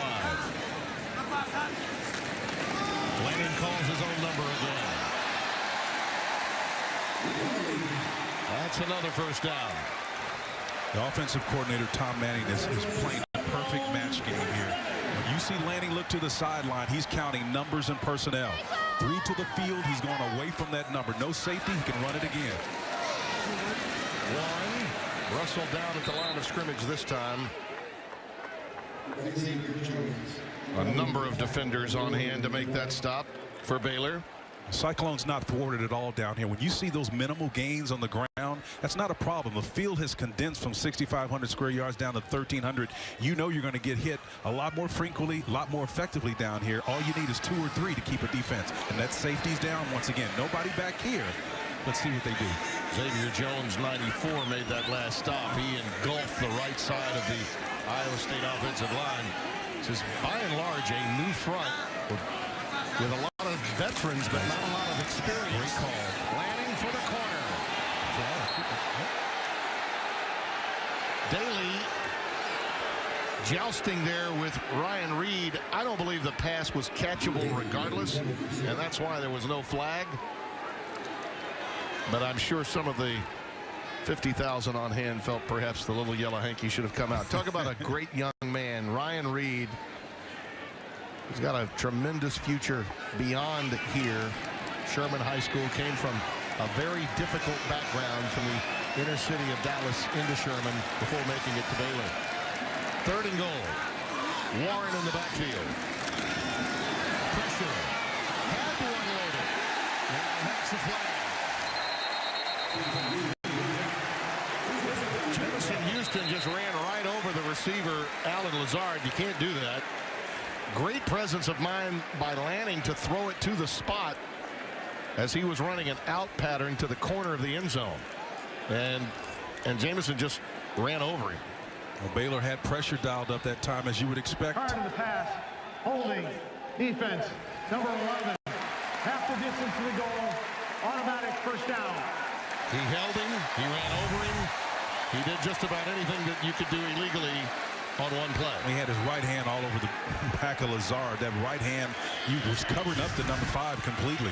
Lanning calls his own number again. That's another first down. The offensive coordinator, Tom Manning, is playing a perfect match game here. When you see Lanning look to the sideline, he's counting numbers and personnel. 3 to the field, he's going away from that number. No safety, he can run it again. Warren, Russell down at the line of scrimmage this time. A number of defenders on hand to make that stop for Baylor. Cyclone's not thwarted at all down here. When you see those minimal gains on the ground, that's not a problem. The field has condensed from 6,500 square yards down to 1,300. You know you're going to get hit a lot more frequently, a lot more effectively down here. All you need is 2 or 3 to keep a defense. And that safety's down once again. Nobody back here. Let's see what they do. Xavier Jones, 94, made that last stop. He engulfed the right side of the Iowa State offensive line. This is, by and large, a new front with a lot of veterans, but not a lot of experience. Great call. Lanning for the corner. Daly jousting there with Ryan Reed. I don't believe the pass was catchable regardless, and that's why there was no flag. But I'm sure some of the 50,000 on hand felt perhaps the little yellow hanky should have come out. Talk about a great young man, Ryan Reed. He's got a tremendous future beyond here. Sherman High School, came from a very difficult background from the inner city of Dallas into Sherman before making it to Baylor. 3rd and goal. Warren in the backfield. Pressure. Had to unload it. And that's the flag. Jamison Houston just ran right over the receiver, Alan Lazard. You can't do that. Great presence of mind by Lanning to throw it to the spot as he was running an out pattern to the corner of the end zone. And Jamison just ran over him. Well, Baylor had pressure dialed up that time, as you would expect. Hard in the pass. Holding. Defense. Number 11. Half the distance to the goal. Automatic first down. He held him. He ran over him. He did just about anything that you could do illegally on one play. He had his right hand all over the back of Lazard. That right hand, he was covering up the number 5 completely.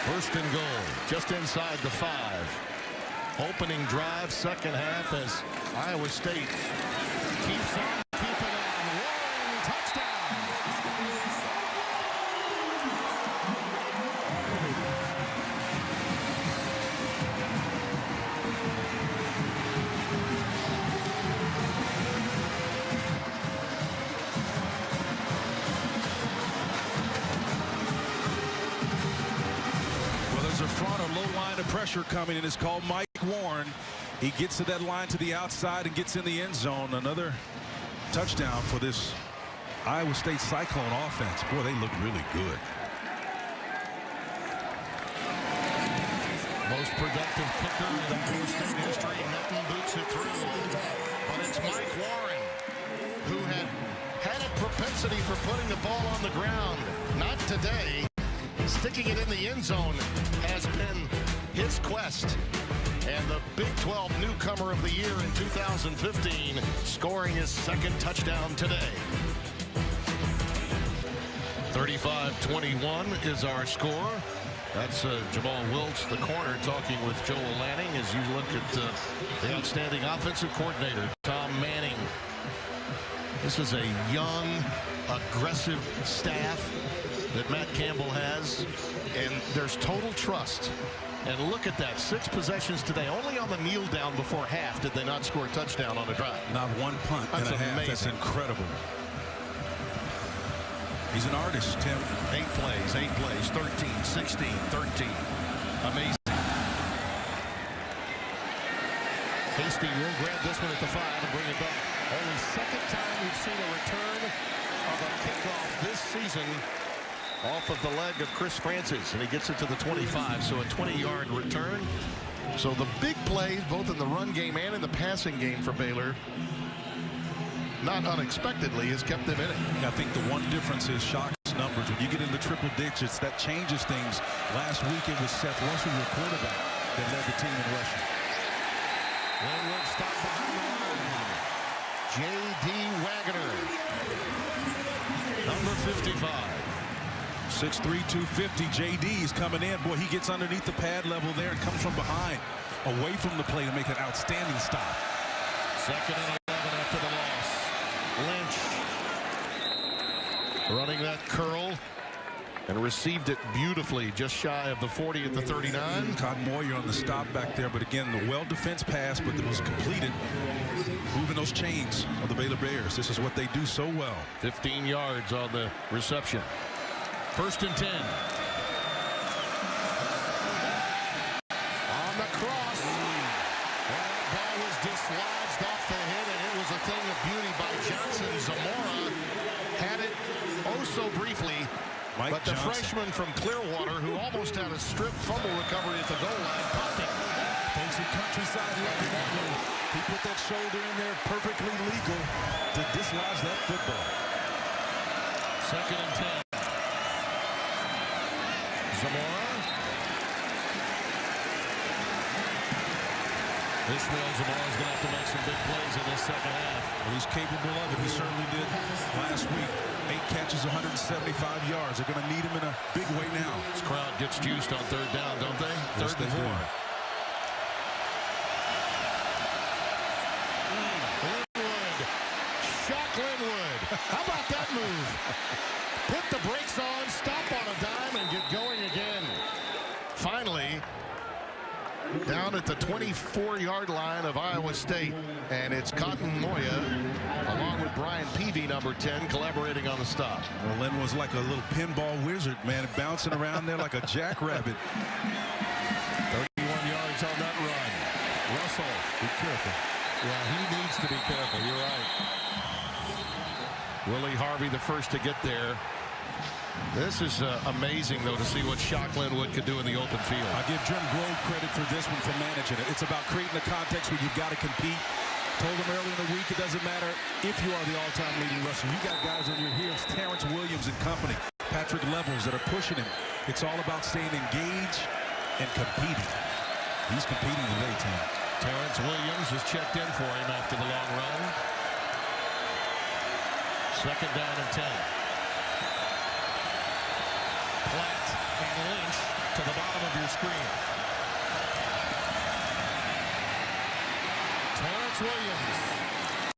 1st and goal, just inside the 5. Opening drive, second half, as Iowa State keeps on keeping on. Warren, touchdown. A front or low line of pressure coming, and it's called Mike Warren. He gets to that line to the outside and gets in the end zone. Another touchdown for this Iowa State Cyclone offense. Boy, they look really good. Most productive kicker in Iowa State history. Nothing boots it through. But it's Mike Warren, who had a propensity for putting the ball on the ground. Not today. Sticking it in the end zone has been his quest. And the Big 12 newcomer of the year in 2015, scoring his 2nd touchdown today. 35-21 is our score. That's Jamal Wiltz, the corner, talking with Joel Lanning as you look at the outstanding offensive coordinator, Tom Manning. This is a young, aggressive staff that Matt Campbell has, and there's total trust. And look at that, 6 possessions today. Only on the kneel down before half did they not score a touchdown on a drive. Not one punt and a half. That's incredible. He's an artist, Tim. 8 plays, 13, 16, 13. Amazing. Hasty will grab this one at the 5 and bring it back. Only 2nd time we've seen a return of a kickoff this season off of the leg of Chris Francis, and he gets it to the 25, so a 20-yard return. So the big plays, both in the run game and in the passing game for Baylor, not unexpectedly, has kept them in it. I think the one difference is Shock's numbers. When you get into triple digits, that changes things. Last week it was Seth Russell, your quarterback, that led the team in rushing. Landwood stop behind the line. J.D. Wagner, number 55. 6'3", 250. JD is coming in. Boy, he gets underneath the pad level there and comes from behind, away from the play to make an outstanding stop. 2nd and 11 after the loss. Lynch running that curl and received it beautifully, just shy of the 40 at the 39. Caught Moyer on the stop back there, but again, the well-defense pass, but it was completed, moving those chains of the Baylor Bears. This is what they do so well. 15 yards on the reception. 1st and 10. On the cross. That ball was dislodged off the head, and it was a thing of beauty by Johnson. Zamora had it oh so briefly. But the freshman from Clearwater, who almost had a strip fumble recovery at the goal line, popped it. Some countryside loving that one. He put that shoulder in there, perfectly legal to dislodge that football. 2nd and 10. Zamora. Ishmael Zamora's going to have to make some big plays in this second half. Well, he's capable of it. He certainly did last week. 8 catches, 175 yards. They're going to need him in a big way now. This crowd gets juiced on 3rd down, don't they? Yes, 3rd and 4. Linwood. Shock Linwood. How about that move? Put the brakes on, stop on a dime, and get going again. Finally, down at the 24-yard line of Iowa State. And it's Cotton Moya, along with Brian Peavy, number 10, collaborating on the stop. Well, Lynn was like a little pinball wizard, man, bouncing around there like a jackrabbit. 31 yards on that run. Russell. Be careful. Yeah, he needs to be careful. You're right. Willie Harvey, the first to get there. This is amazing, though, to see what Shock Linwood could do in the open field. I give Jim Grove credit for this one, for managing it. It's about creating a context where you've got to compete. Told him earlier in the week, it doesn't matter if you are the all-time leading rusher. You got guys on your heels, Terrence Williams and company, Patrick Levels, that are pushing him. It's all about staying engaged and competing. He's competing today, Tim. Terrence Williams was checked in for him after the long run. 2nd down and 10. Platt and Lynch to the bottom of your screen. Terrence Williams.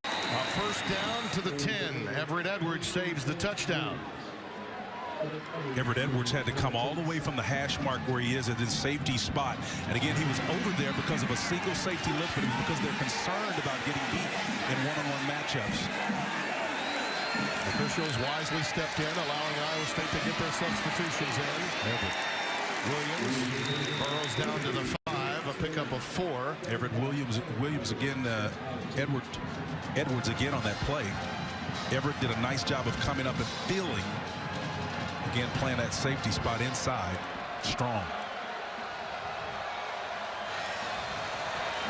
A 1st down to the 10. Everett Edwards saves the touchdown. Everett Edwards had to come all the way from the hash mark where he is at his safety spot. And again, he was over there because of a single safety look, but it was because they're concerned about getting beat in one-on-one matchups. Officials wisely stepped in, allowing Iowa State to get their substitutions in. Williams burrows down to the 5, a pickup of 4. Everett Williams again, Edwards again on that play. Everett did a nice job of coming up and feeling. Again, playing that safety spot inside. Strong.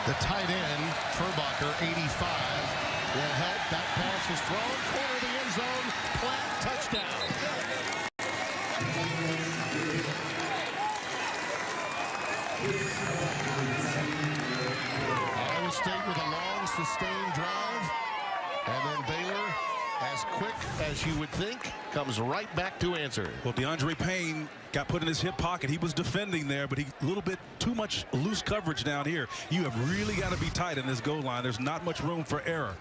The tight end, Furbacher, 85, will help. That pass is thrown. Corner of the end zone. Platt, touchdown. Iowa State with a long, sustained drive. And then Baylor, as quick as you would think, comes right back to answer. Well, DeAndre Payne got put in his hip pocket. He was defending there, but a little bit too much loose coverage down here. You have really got to be tight in this goal line. There's not much room for error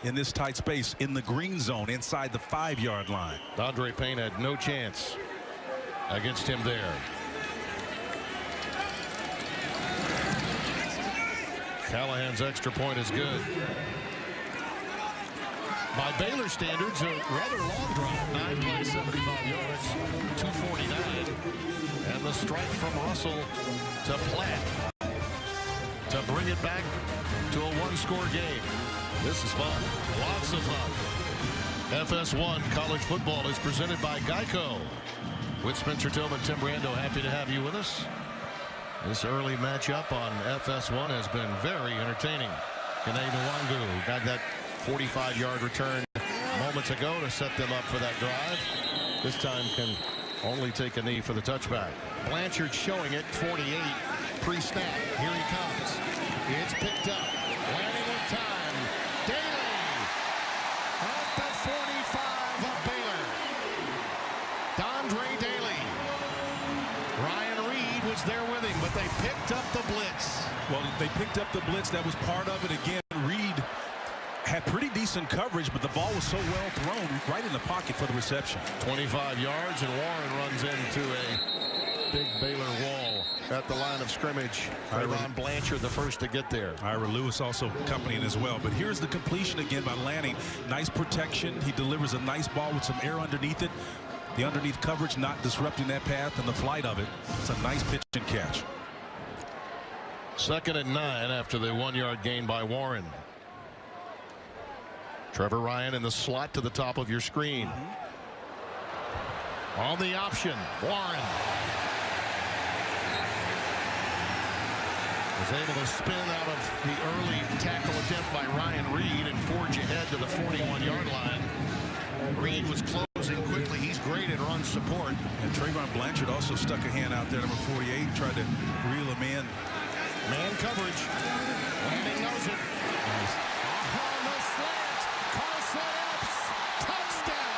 in this tight space in the green zone inside the 5-yard line. DeAndre Payne had no chance against him there. Callahan's extra point is good. By Baylor standards, a rather long drive. 9 plays, 75 yards, 249. And the strike from Russell to Platt to bring it back to a 1-score game. This is fun. Lots of fun. FS1 College Football is presented by Geico. With Spencer Tillman, Tim Brando, happy to have you with us. This early matchup on FS1 has been very entertaining. Kene Nwangu got that 45-yard return moments ago to set them up for that drive. This time can only take a knee for the touchback. Blanchard showing it, 48, pre-snap. Here he comes. It's picked up. Lanning with time. Daly at the 45 of Baylor. Dondre Daly. Ryan Reed was there with him, but they picked up the blitz. Well, they picked up the blitz. That was part of it. Again, Reed had pretty decent coverage, but the ball was so well thrown right in the pocket for the reception. 25 yards, and Warren runs into a big Baylor wall at the line of scrimmage. Ron Blanchard, the first to get there. Ira Lewis also accompanying as well. But here's the completion again by Lanning. Nice protection. He delivers a nice ball with some air underneath it. The underneath coverage not disrupting that path and the flight of it. It's a nice pitch and catch. 2nd and 9 after the 1-yard gain by Warren. Trevor Ryan in the slot to the top of your screen. On the option, Warren. Was able to spin out of the early tackle attempt by Ryan Reed and forge ahead to the 41-yard line. Reed was closing quickly. He's great at run support. And Trayvon Blanchard also stuck a hand out there, number 48, tried to reel him in. Man coverage. Lanning knows it. Nice. On the slant. Carson Epps. Touchdown.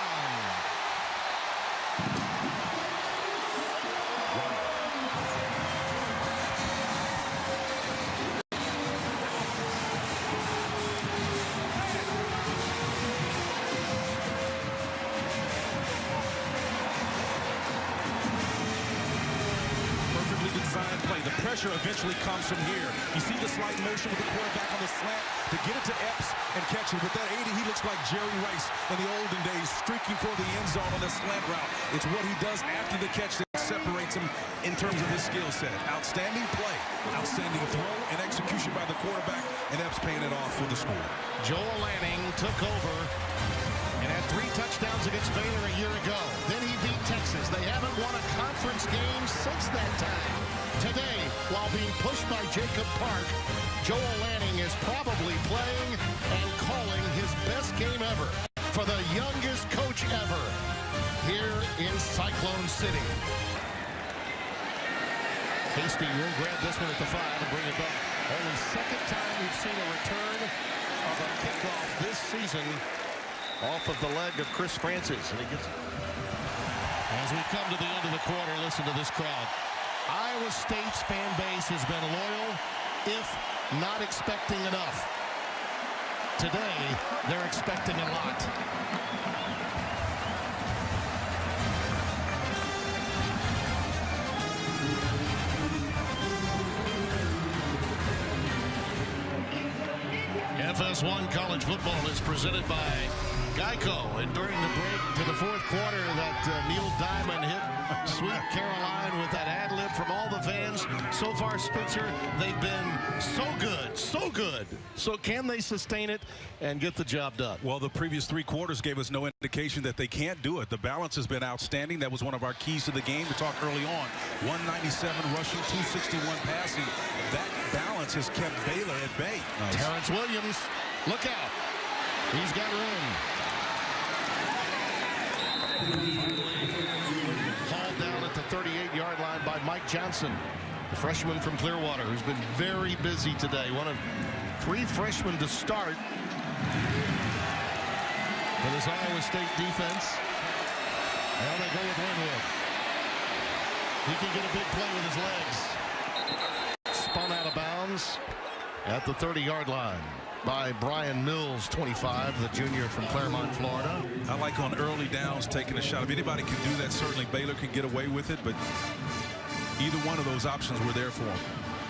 Designed play. The pressure eventually comes from here. You see the slight motion with the quarterback on the slant to get it to Epps and catch it. With that 80, he looks like Jerry Rice in the olden days, streaking for the end zone on the slant route. It's what he does after the catch that separates him in terms of his skill set. Outstanding play, outstanding throw and execution by the quarterback, and Epps paying it off for the score. Joel Lanning took over and had 3 touchdowns against Baylor a year ago. Then he beat Texas. They haven't won a conference game since that time. Today, while being pushed by Jacob Park, Joel Lanning is probably playing and calling his best game ever for the youngest coach ever here in Cyclone City. Hasty will grab this one at the 5 and bring it back. Only second time we've seen a return of a kickoff this season off of the leg of Chris Francis. And he gets it. As we come to the end of the quarter, listen to this crowd. Iowa State's fan base has been loyal, if not expecting enough. Today, they're expecting a lot. FS1 College Football is presented by Geico. And during the break to the 4th quarter, that Neil Diamond hit Sweet Caroline with that ad-lib from all the fans. So far, Spencer, they've been so good, so good. So can they sustain it and get the job done? Well, the previous 3 quarters gave us no indication that they can't do it. The balance has been outstanding. That was one of our keys to the game. We talked early on. 197 rushing, 261 passing. That balance has kept Baylor at bay. Nice. Terrence Williams, look out. He's got room. Hauled down at the 38-yard line by Mike Johnson, the freshman from Clearwater, who's been very busy today. One of 3 freshmen to start for this Iowa State defense. Now they go with Linwood. He can get a big play with his legs. Spun out of bounds at the 30-yard line by Brian Mills, 25, the junior from Claremont, Florida. I like on early downs taking a shot. If anybody can do that, certainly Baylor can get away with it, but either one of those options were there for them.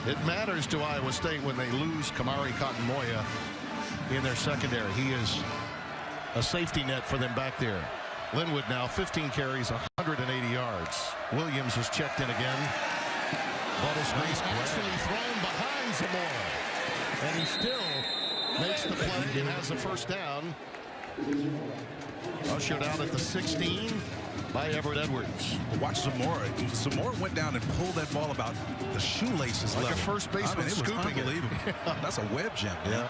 It matters to Iowa State when they lose Kamari Cotton-Moya in their secondary. He is a safety net for them back there. Linwood now 15 carries, 180 yards. Williams is checked in again. Bubble screen actually thrown behind Zamora. And he still makes the play and has a first down. Ushered out at the 16 by Everett Edwards. Watch Zamora. Zamora went down and pulled that ball about the shoelaces like level. A first baseman, I mean, it was scooping unbelievable. It. That's a web gem. Yeah.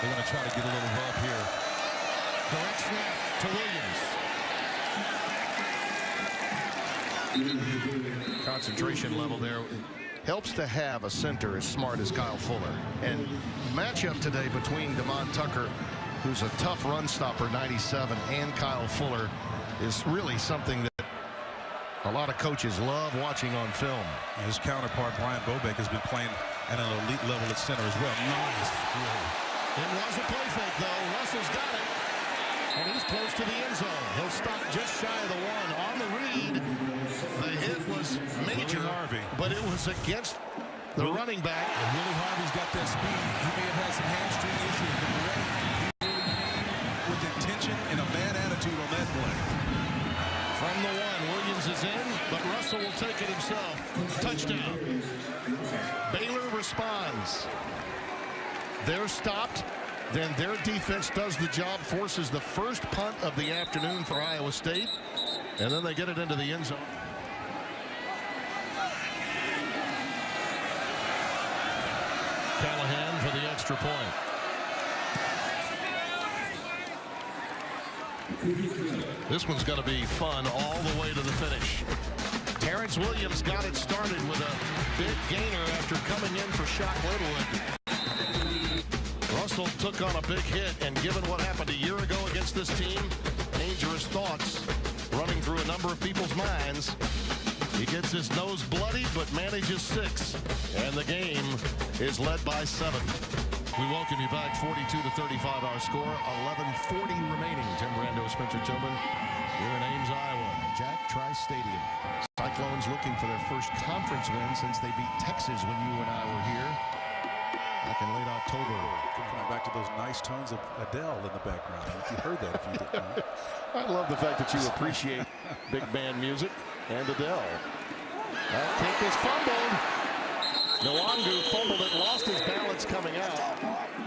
They're going to try to get a little help here. Direct snap to Williams. Concentration level there. It helps to have a center as smart as Kyle Fuller. And the matchup today between Damon Tucker, who's a tough run stopper, 97, and Kyle Fuller is really something that a lot of coaches love watching on film. His counterpart, Brian Bobeck, has been playing at an elite level at center as well. Nice. It was a play fake, though. Russell's got it. And he's close to the end zone. He'll stop just shy of the 1 on the read. The hit was major, but it was against the running back. And Willie Harvey's got that speed. He may have had some hamstring issues, but ready with intention and a bad attitude on that play. From the 1, Williams is in, but Russell will take it himself. Touchdown. Baylor responds. They're stopped. Then their defense does the job, forces the first punt of the afternoon for Iowa State. And then they get it into the end zone. Callahan for the extra point. This one's going to be fun all the way to the finish. Terrence Williams got it started with a big gainer after coming in for Shock Linwood. Russell took on a big hit, and given what happened a year ago against this team, dangerous thoughts running through a number of people's minds. He gets his nose bloody, but manages 6, and the game is led by 7. We welcome you back. 42-35 our score. 11:40 remaining. Tim Brando, Spencer Tillman here in Ames, Iowa. Jack Trice Stadium. Cyclones looking for their first conference win since they beat Texas when you and I were here back in late October. Coming back to those nice tones of Adele in the background. If you heard that, if you didn't know. I love the fact that you appreciate big band music and Adele. That kick is fumbled. Nwangu fumbled it, lost his balance coming out.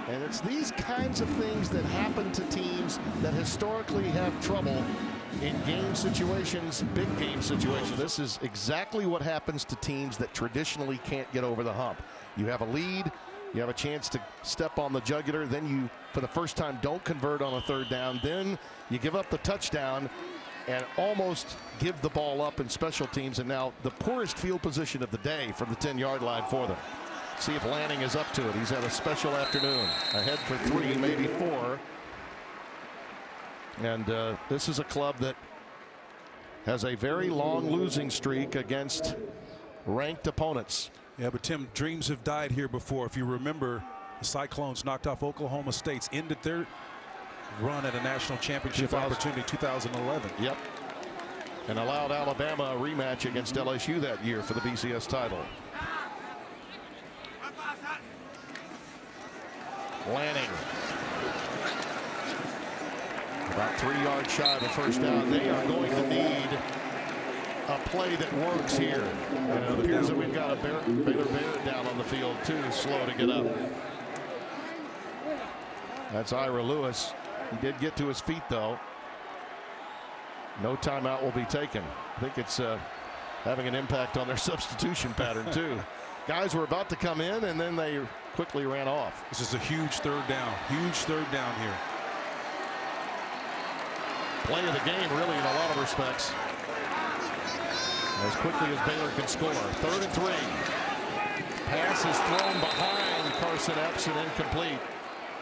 And it's these kinds of things that happen to teams that historically have trouble in game situations, big game situations. This is exactly what happens to teams that traditionally can't get over the hump. You have a lead, you have a chance to step on the jugular, then you, for the first time, don't convert on a 3rd down, then you give up the touchdown and almost give the ball up in special teams, and now the poorest field position of the day from the 10-yard line for them. See if Lanning is up to it. He's had a special afternoon. Ahead for 3, maybe 4. And this is a club that has a very long losing streak against ranked opponents. Yeah, but Tim, dreams have died here before. If you remember, the Cyclones knocked off Oklahoma State, ended their run at a national championship opportunity 2011. Yep. And allowed Alabama a rematch against LSU that year for the BCS title. Lanning. About 3 yards shy of the first down. They are going to need a play that works here. And it appears that we've got a Baylor Bear down on the field too, slow to get up. That's Ira Lewis. He did get to his feet, though. No timeout will be taken. I think it's having an impact on their substitution pattern, too. Guys were about to come in, and then they quickly ran off. This is a huge 3rd down. Huge 3rd down here. Play of the game, really, in a lot of respects. As quickly as Baylor can score. 3rd and 3. Pass is thrown behind Carson Epps and incomplete.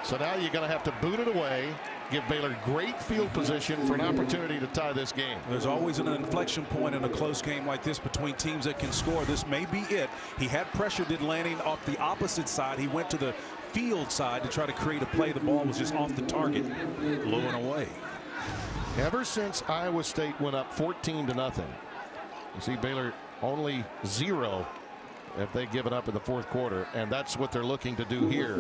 So now you're going to have to boot it away, give Baylor great field position for an opportunity to tie this game. There's always an inflection point in a close game like this between teams that can score. This may be it. He had pressure, did Lanning, off the opposite side. He went to the field side to try to create a play. The ball was just off the target, low and away. Ever since Iowa State went up 14-0, you see Baylor only 0 if they give it up in the 4th quarter, and that's what they're looking to do here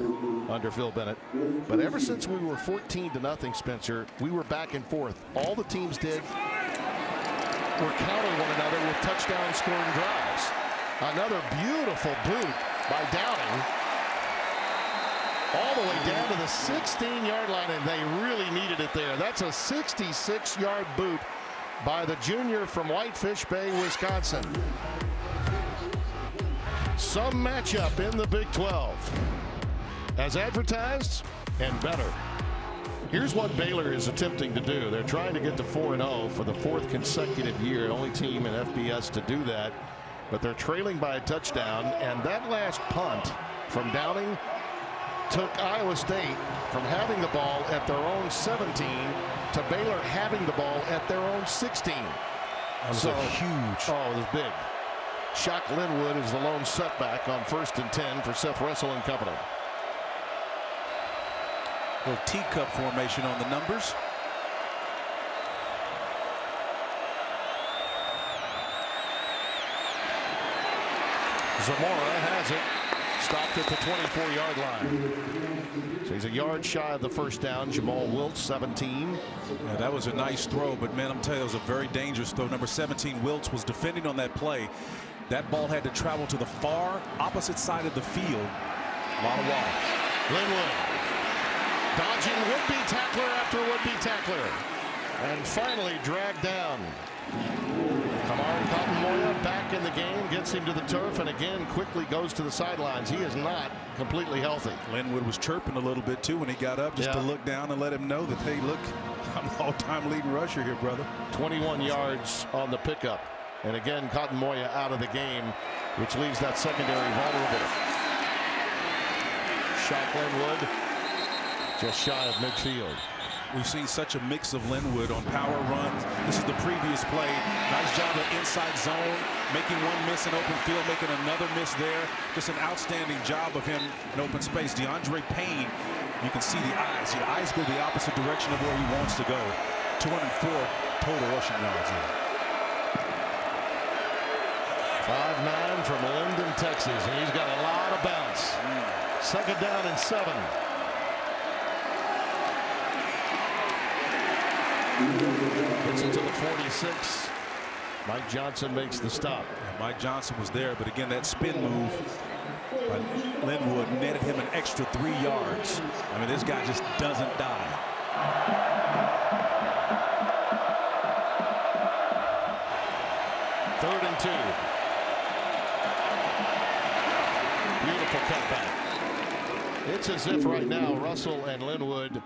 under Phil Bennett. But ever since we were 14-0, Spencer, we were back and forth. All the teams did were counting one another with touchdown scoring drives. Another beautiful boot by Downing, all the way down to the 16-yard line, and they really needed it there. That's a 66-yard boot by the junior from Whitefish Bay, Wisconsin. Some matchup in the Big 12. As advertised and better. Here's what Baylor is attempting to do. They're trying to get to 4-0 for the 4th consecutive year. Only team in FBS to do that. But they're trailing by a touchdown. And that last punt from Downing took Iowa State from having the ball at their own 17 to Baylor having the ball at their own 16. That was a huge. Oh, it was big. Shock Linwood is the lone setback on 1st and 10 for Seth Russell and company. Little teacup formation on the numbers. Zamora has it. Stopped at the 24-yard line. So he's a yard shy of the first down. Jamal Wilt, 17. Yeah, that was a nice throw, but man, I'm telling you, it was a very dangerous throw. Number 17, Wiltz, was defending on that play. That ball had to travel to the far opposite side of the field. A lot of wall. Linwood dodging would-be tackler after would-be tackler. And finally dragged down Kamari Cotton-Moya back in the game, gets him to the turf, and again quickly goes to the sidelines. He is not completely healthy. Linwood was chirping a little bit too when he got up, just to look down and let him know that, hey, look, I'm the all-time leading rusher here, brother. 21 yards on the pickup. And again, Cotton-Moya out of the game, which leaves that secondary vulnerable. Shot Linwood just shy of midfield. We've seen such a mix of Linwood on power runs. This is the previous play. Nice job of inside zone, making one miss in open field, making another miss there. Just an outstanding job of him in open space. DeAndre Payne, you can see the eyes. The eyes go the opposite direction of where he wants to go. 204 total rushing yards here. 5'9" from Linden, Texas, and he's got a lot of bounce. Second down and 7. Gets it to the 46. Mike Johnson makes the stop. Mike Johnson was there, but again, that spin move by Linwood netted him an extra 3 yards. I mean, this guy just doesn't die. Third and 2. Beautiful cutback. It's as if right now Russell and Linwood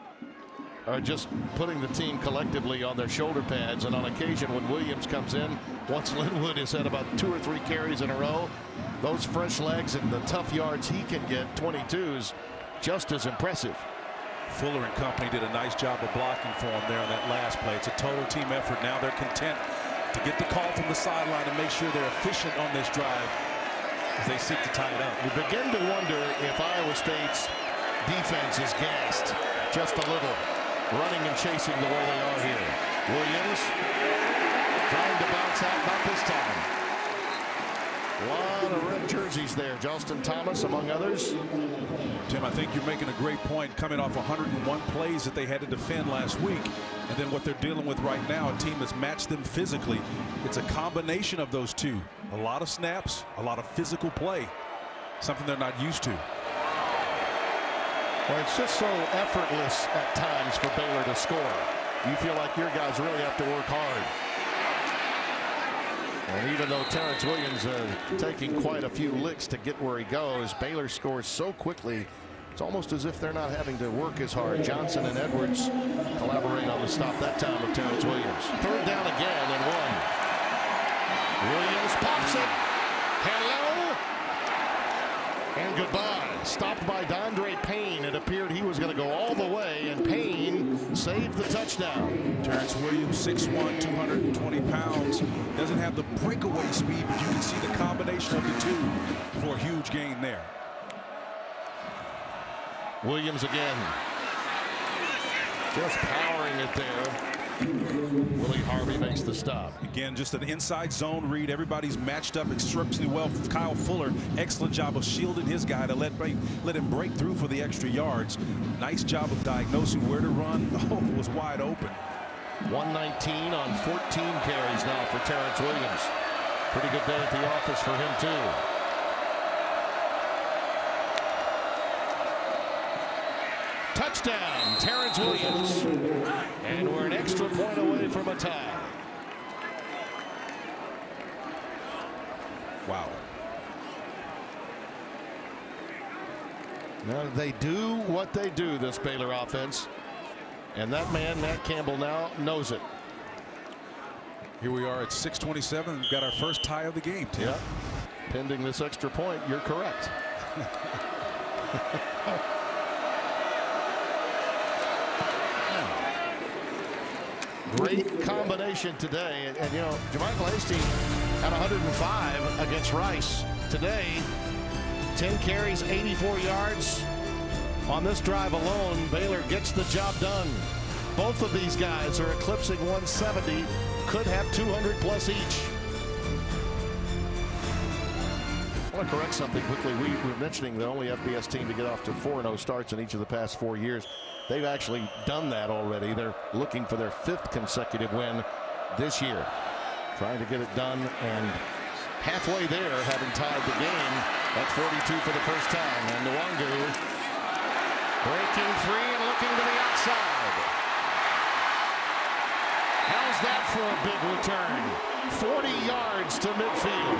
are just putting the team collectively on their shoulder pads, and on occasion when Williams comes in, once Linwood has had about 2 or 3 carries in a row, those fresh legs and the tough yards he can get, 22s, just as impressive. Fuller and company did a nice job of blocking for him there on that last play. It's a total team effort. Now they're content to get the call from the sideline and make sure they're efficient on this drive as they seek to tie it up. We begin to wonder if Iowa State's defense is gassed just a little, running and chasing the way they are here. Williams trying to bounce out, not this time. A lot of red jerseys there. Justin Thomas among others. Tim, I think you're making a great point, coming off 101 plays that they had to defend last week, and then what they're dealing with right now, a team that's matched them physically. It's a combination of those two. A lot of snaps, a lot of physical play, something they're not used to. Well, it's just so effortless at times for Baylor to score. You feel like your guys really have to work hard. And even though Terrence Williams taking quite a few licks to get where he goes, Baylor scores so quickly, it's almost as if they're not having to work as hard. Johnson and Edwards collaborate on the stop that time of Terrence Williams. Third down again and 1. Williams pops it. Hello. And goodbye. Stopped by DeAndre Payne. It appeared he was going to go all the way, and Payne saved the touchdown. Terrence Williams, 6'1", 220 pounds. Doesn't have the breakaway speed, but you can see the combination of the two for a huge gain there. Williams again. Just powering it there. Willie Harvey makes the stop. Again, just an inside zone read. Everybody's matched up extremely well. Kyle Fuller, excellent job of shielding his guy to let him break through for the extra yards. Nice job of diagnosing where to run. Oh, it was wide open. 119 on 14 carries now for Terrence Williams. Pretty good day at the office for him too. Touchdown, Terrence Williams. And we're an extra point away from a tie. Wow. Now they do what they do, this Baylor offense. And that man, Matt Campbell, now knows it. Here we are at 6:27. We've got our first tie of the game, Tim. Yep. Pending this extra point, you're correct. Great combination today. And you know, Jermichael Hasty had 105 against Rice. Today, 10 carries, 84 yards. On this drive alone, Baylor gets the job done. Both of these guys are eclipsing 170, could have 200 plus each. I want to correct something quickly. We were mentioning the only FBS team to get off to 4-0 starts in each of the past 4 years. They've actually done that already. They're looking for their 5th consecutive win this year. Trying to get it done, and halfway there, having tied the game at 42 for the first time. And Nwangu breaking free and looking to the outside. Held How's that for a big return? 40 yards to midfield.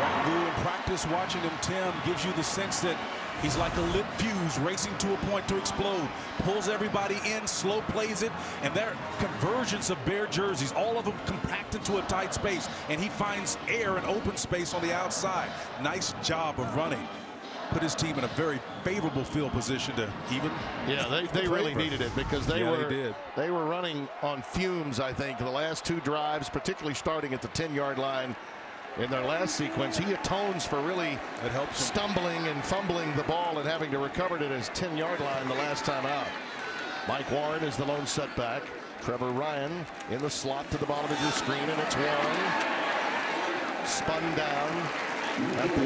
Wangu in practice watching him, Tim, gives you the sense that he's like a lit fuse racing to a point to explode. Pulls everybody in, slow plays it, and their convergence of Bear jerseys, all of them compact into a tight space, and he finds air and open space on the outside. Nice job of running. Put his team in a very favorable field position to even. Yeah, they really needed it because they were running on fumes, I think, the last two drives, particularly starting at the 10-yard line. In their last sequence, he atones for really stumbling and fumbling the ball and having to recover it at his 10-yard line the last time out. Mike Warren is the lone setback. Trevor Ryan in the slot to the bottom of your screen, and it's Warren. Spun down at the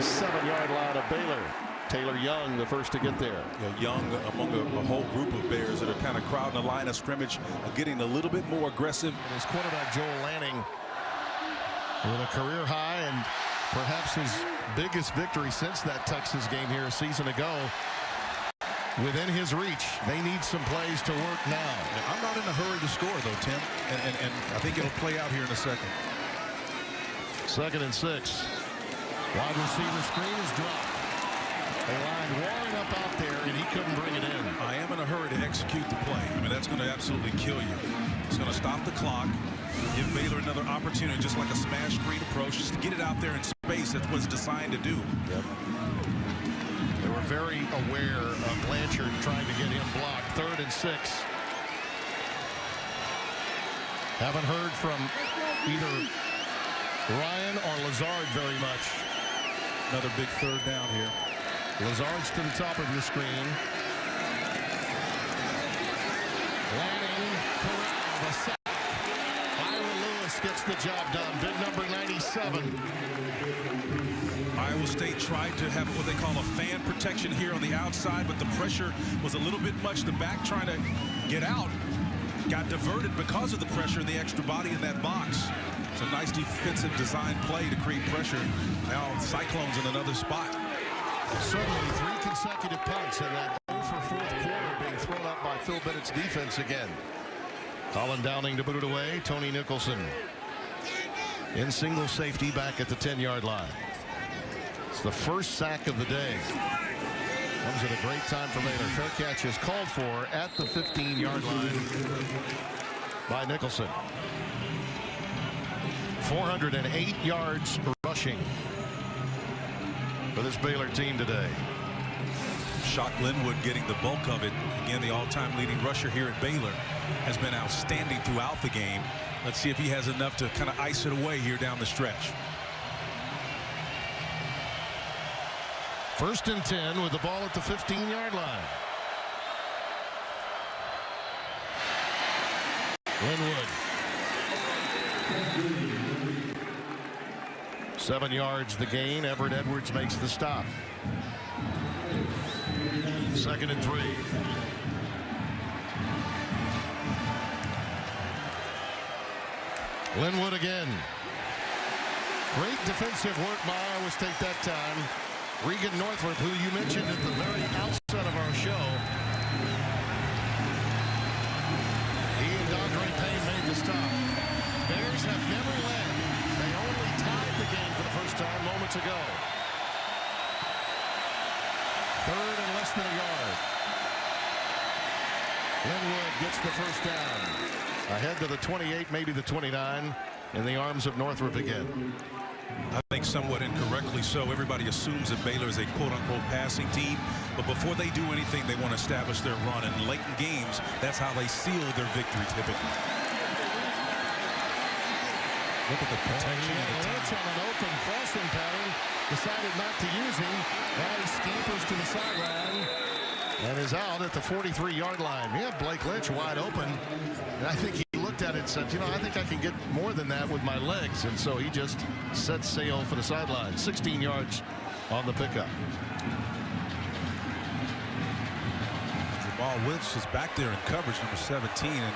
47-yard line of Baylor. Taylor Young, the first to get there. Yeah, Young among a whole group of Bears that are kind of crowding the line of scrimmage, getting a little bit more aggressive. And his quarterback, Joel Lanning, with a career high and perhaps his biggest victory since that Texas game here a season ago. Within his reach, they need some plays to work now. I'm not in a hurry to score, though, Tim, and I think it'll play out here in a second. 2nd and 6. Wide receiver screen is dropped. They lined Warren up out there, and he couldn't bring it in. I am in a hurry to execute the play. I mean, that's going to absolutely kill you. It's going to stop the clock. Give Baylor another opportunity, just like a smash screen approach, just to get it out there in space. That's what it's designed to do. Yep. They were very aware of Blanchard trying to get him blocked. 3rd and 6. Haven't heard from either Ryan or Lazard very much. Another big 3rd down here. Lazard's to the top of your screen. Lanning, the sack. Gets the job done. Big number 97. Iowa State tried to have what they call a fan protection here on the outside, but the pressure was a little bit much. The back trying to get out got diverted because of the pressure and the extra body in that box. It's a nice defensive design play to create pressure. Now Cyclones in another spot. Suddenly 3 consecutive punts, and that goal for 4th quarter being thrown out by Phil Bennett's defense again. Colin Downing to boot it away. Tony Nicholson in single safety back at the 10-yard line. It's the first sack of the day. Comes at a great time for Baylor. Fair catch is called for at the 15-yard line by Nicholson. 408 yards rushing for this Baylor team today. Shock Linwood getting the bulk of it. Again, the all-time leading rusher here at Baylor has been outstanding throughout the game. Let's see if he has enough to kind of ice it away here down the stretch. 1st and 10 with the ball at the 15-yard line. Linwood. 7 yards the gain. Everett Edwards makes the stop. 2nd and 3. Linwood again. Great defensive work by Iowa State that time. Regan Northrup, who you mentioned at the very outset of our show. He and Dondre Payne made the stop. Bears have never led. They only tied the game for the first time moments ago. 3rd and less than a yard. Linwood gets the first down. Ahead to the 28, maybe the 29, in the arms of Northrup again. I think somewhat incorrectly so. Everybody assumes that Baylor is a quote-unquote passing team, but before they do anything, they want to establish their run. And late in games, that's how they seal their victory typically. Look at the protection. Lynch on an open crossing pattern. Decided not to use him. Now he scampers to the sideline and is out at the 43-yard line. Yeah, Blake Lynch wide open. And I think he looked at it and said, you know, I think I can get more than that with my legs. And so he just set sail for the sideline. 16 yards on the pickup. Jamal Wiltz is back there in coverage, number 17. And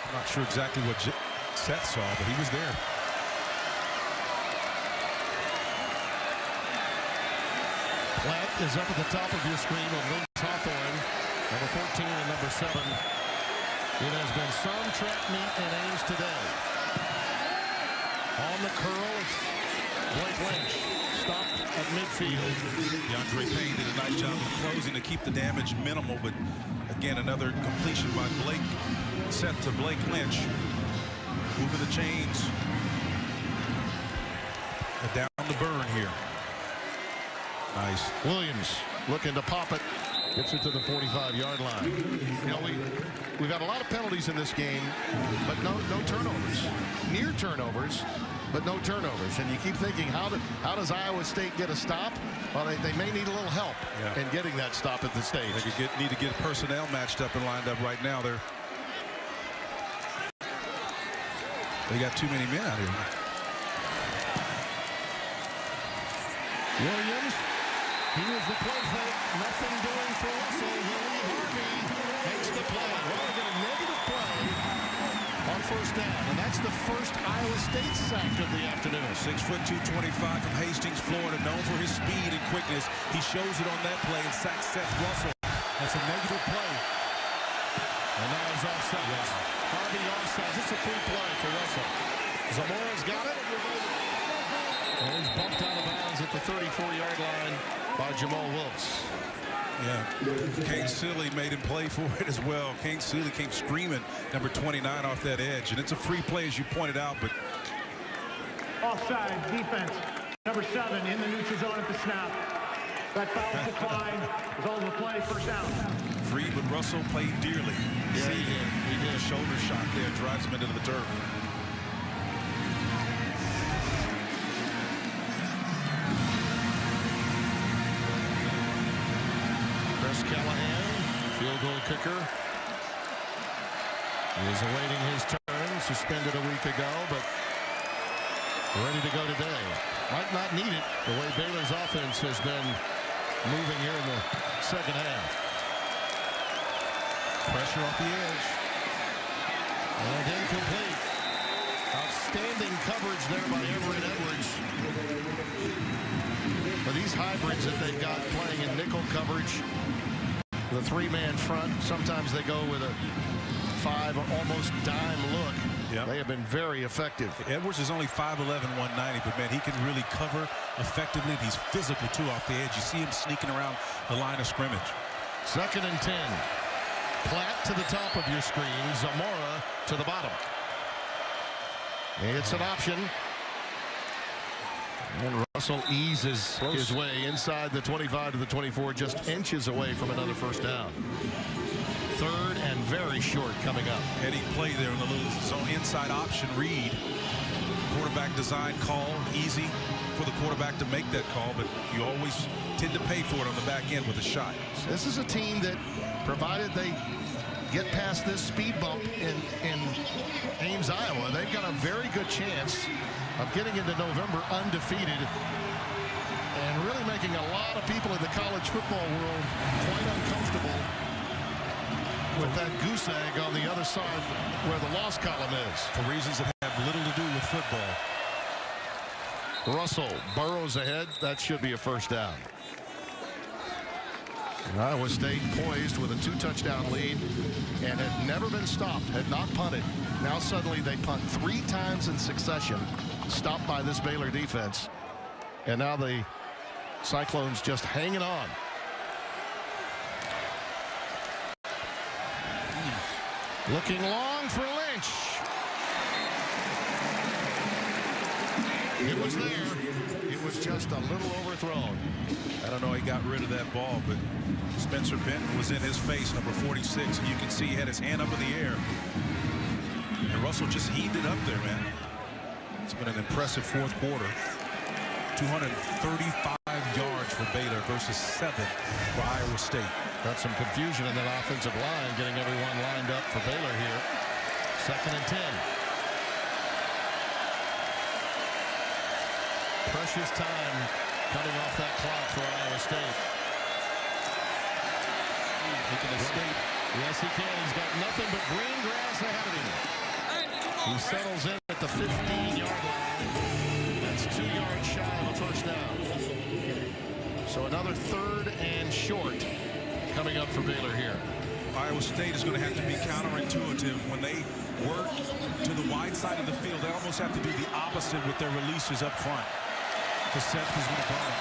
I'm not sure exactly what Seth saw, but he was there. Platt is up at the top of your screen with Lynch Hawthorne, number 14 and number 7. It has been some track meet in Ames today. On the curl, it's Blake Lynch. Stopped at midfield. DeAndre Payne did a nice job of closing to keep the damage minimal, but again, another completion by Blake, set to Blake Lynch. Moving the chains. Down the burn here. Nice. Williams looking to pop it. Gets it to the 45-yard line. You know, we've got a lot of penalties in this game, but no turnovers. Near turnovers, but no turnovers. And you keep thinking, how does Iowa State get a stop? Well, they may need a little help in getting that stop at the stage. They need to get personnel matched up and lined up right now. They got too many men out here. Williams, he was the play fake. Nothing doing for Russell. Willie Harvey makes the play. Well, they get a negative play on first down, and that's the first Iowa State sack of the afternoon. 6'2", 225 from Hastings, Florida, known for his speed and quickness. He shows it on that play and sacks Seth Russell. That's a negative play. And now he's offside. Yes. Harvey offside. It's a free play for Russell. Zamora's got it. And he's bumped out of bounds at the 34-yard line by Jamal Wilkes. Yeah, Kane Sealy made him play for it as well. Kane Sealy came screaming, number 29 off that edge. And it's a free play, as you pointed out, but Offside defense. Number 7 in the neutral zone at the snap. That foul decline is all the play, first down. free, but Russell played dearly. Yeah, he did. He did. A shoulder shot there drives him into the turf. Chris Callahan, field goal kicker, is awaiting his turn. Suspended a week ago, but ready to go today. Might not need it the way Baylor's offense has been moving here in the second half. Pressure off the edge. And incomplete. Outstanding coverage there by Everett Edwards. For these hybrids that they've got playing in nickel coverage, the three-man front, sometimes they go with a 5 or almost dime look. Yep. They have been very effective. Edwards is only 5'11", 190, but man, he can really cover effectively. He's physical too off the edge. You see him sneaking around the line of scrimmage. 2nd and 10. Platt to the top of your screen. Zamora to the bottom. It's an option. And Russell eases his way inside the 25 to the 24, just inches away from another first down. 3rd and very short coming up. Heading play there in the little zone inside option read. Quarterback design call, easy for the quarterback to make that call, but you always tend to pay for it on the back end with a shot. This is a team that, provided they get past this speed bump in Ames, Iowa, they've got a very good chance of getting into November undefeated and really making a lot of people in the college football world quite uncomfortable with that goose egg on the other side where the loss column is. For reasons that have little to do with football. Russell burrows ahead. That should be a first down. Iowa State poised with a 2-touchdown lead and had never been stopped, had not punted. Now suddenly they punt 3 times in succession, stopped by this Baylor defense. And now the Cyclones just hanging on. Looking long for Lynch. It was there. It was just a little overthrown. I don't know, he got rid of that ball, but Spencer Benton was in his face, number 46, and you can see he had his hand up in the air. And Russell just heaved it up there, man. It's been an impressive fourth quarter. 235 yards for Baylor versus 7 for Iowa State. Got some confusion in that offensive line, getting everyone lined up for Baylor here. 2nd and 10. Precious time cutting off that clock for Iowa State. He can escape. Yes, he can. He's got nothing but green grass ahead of him. He settles in at the 15-yard line. That's 2 yards shy of a first down. So another 3rd and short coming up for Baylor here. Iowa State is going to have to be counterintuitive. When they work to the wide side of the field, they almost have to do the opposite with their releases up front. Because Seth is going to ball.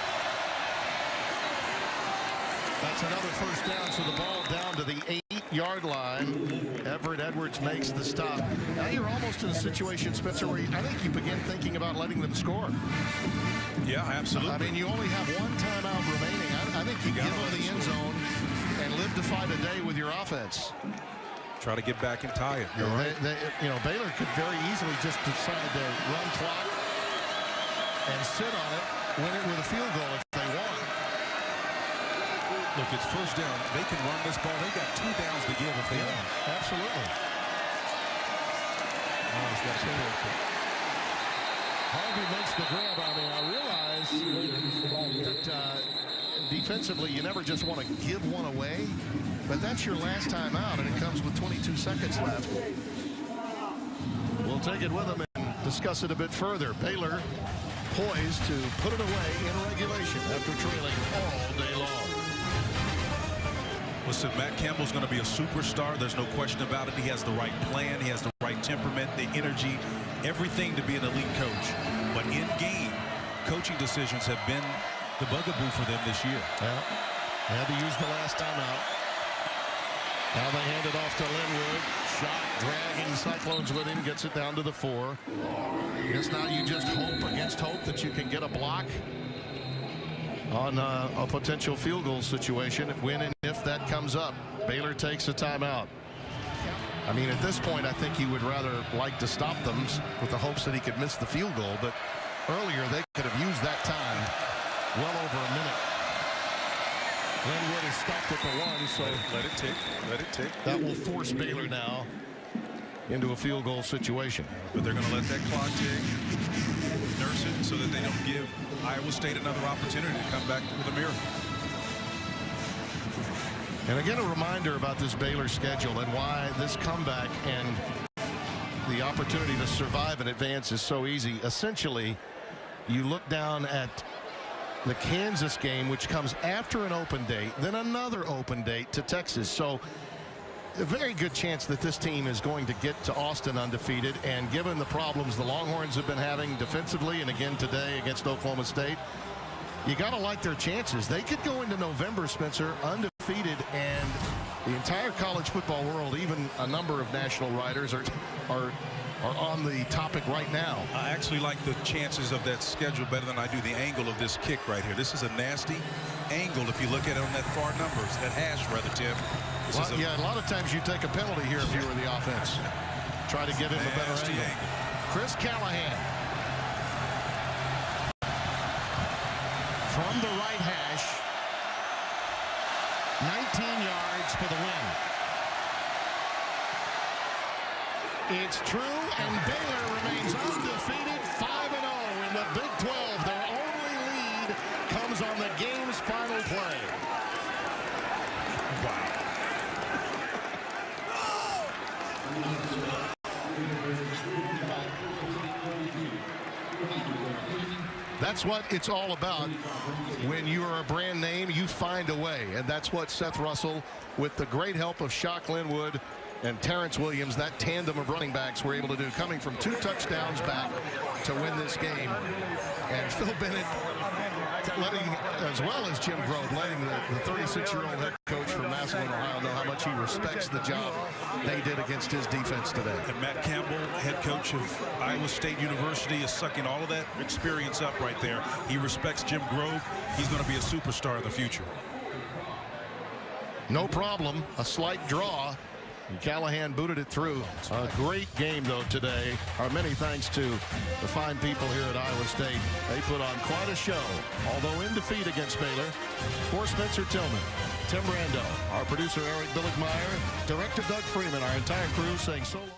That's another first down, so the ball down to the 8-yard line. Everett Edwards makes the stop. Now you're almost in a situation, Spencer, where I think you begin thinking about letting them score. Yeah, absolutely. I mean, you only have one timeout remaining. I think you get into the end zone and live to fight a day with your offense. Try to get back and tie it. You're right. Baylor could very easily just decide to run clock and sit on it, win it with a field goal if they want. Look, it's first down. They can run this ball. They got 2 downs to give if they want. Absolutely. Harvey makes the grab on me. I realize that defensively you never just want to give one away, but that's your last time out, and it comes with 22 seconds left. We'll take it with them and discuss it a bit further. Baylor poised to put it away in regulation after trailing all day long. Listen, Matt Campbell's going to be a superstar. There's no question about it. He has the right plan. He has the right temperament, the energy, everything to be an elite coach. But in game, coaching decisions have been the bugaboo for them this year. Yeah, they had to use the last timeout. Now they hand it off to Linwood. Shot dragging Cyclones with him, gets it down to the 4. I guess now you just hope against hope that you can get a block on a potential field goal situation when and if that comes up. Baylor takes a timeout. I mean, at this point, I think you would rather like to stop them with the hopes that he could miss the field goal, but earlier they could have used that time well over a minute. Linwood is stopped at the 1, so let it tick. Let it tick. That will force Baylor now into a field goal situation. But they're going to let that clock tick, nurse it so that they don't give Iowa State another opportunity to come back with a miracle. And again, a reminder about this Baylor schedule and why this comeback and the opportunity to survive and advance is so easy. Essentially, you look down at the Kansas game, which comes after an open date, then another open date to Texas. So a very good chance that this team is going to get to Austin undefeated, and given the problems the Longhorns have been having defensively and again today against Oklahoma State, you got to like their chances. They could go into November, Spencer, undefeated, and the entire college football world, even a number of national writers are on the topic right now. I actually like the chances of that schedule better than I do the angle of this kick right here. This is a nasty angle if you look at it on that far numbers, that hash rather, Tim. Yeah, a lot of times you take a penalty here if you were the offense. Try to get in a better angle. Chris Callahan. From the right hash. 19 yards for the win. It's true, and Baylor remains undefeated, 5-0 in the Big 12. Their only lead comes on the game's final play. Wow. That's what it's all about. When you are a brand name, you find a way, and that's what Seth Russell, with the great help of Shock Linwood and Terrence Williams, that tandem of running backs, were able to do, coming from 2 touchdowns back to win this game. And Phil Bennett letting, as well as Jim Grove, letting the 36-year-old head coach from Massillon, Ohio, know how much he respects the job they did against his defense today. And Matt Campbell, head coach of Iowa State University, is sucking all of that experience up right there. He respects Jim Grove. He's going to be a superstar in the future. No problem. A slight draw. And Callahan booted it through. A great game, though, today. Our many thanks to the fine people here at Iowa State. They put on quite a show, although in defeat against Baylor. For Spencer Tillman, Tim Brando, our producer Eric Billigmeyer, Director Doug Freeman, our entire crew saying so long.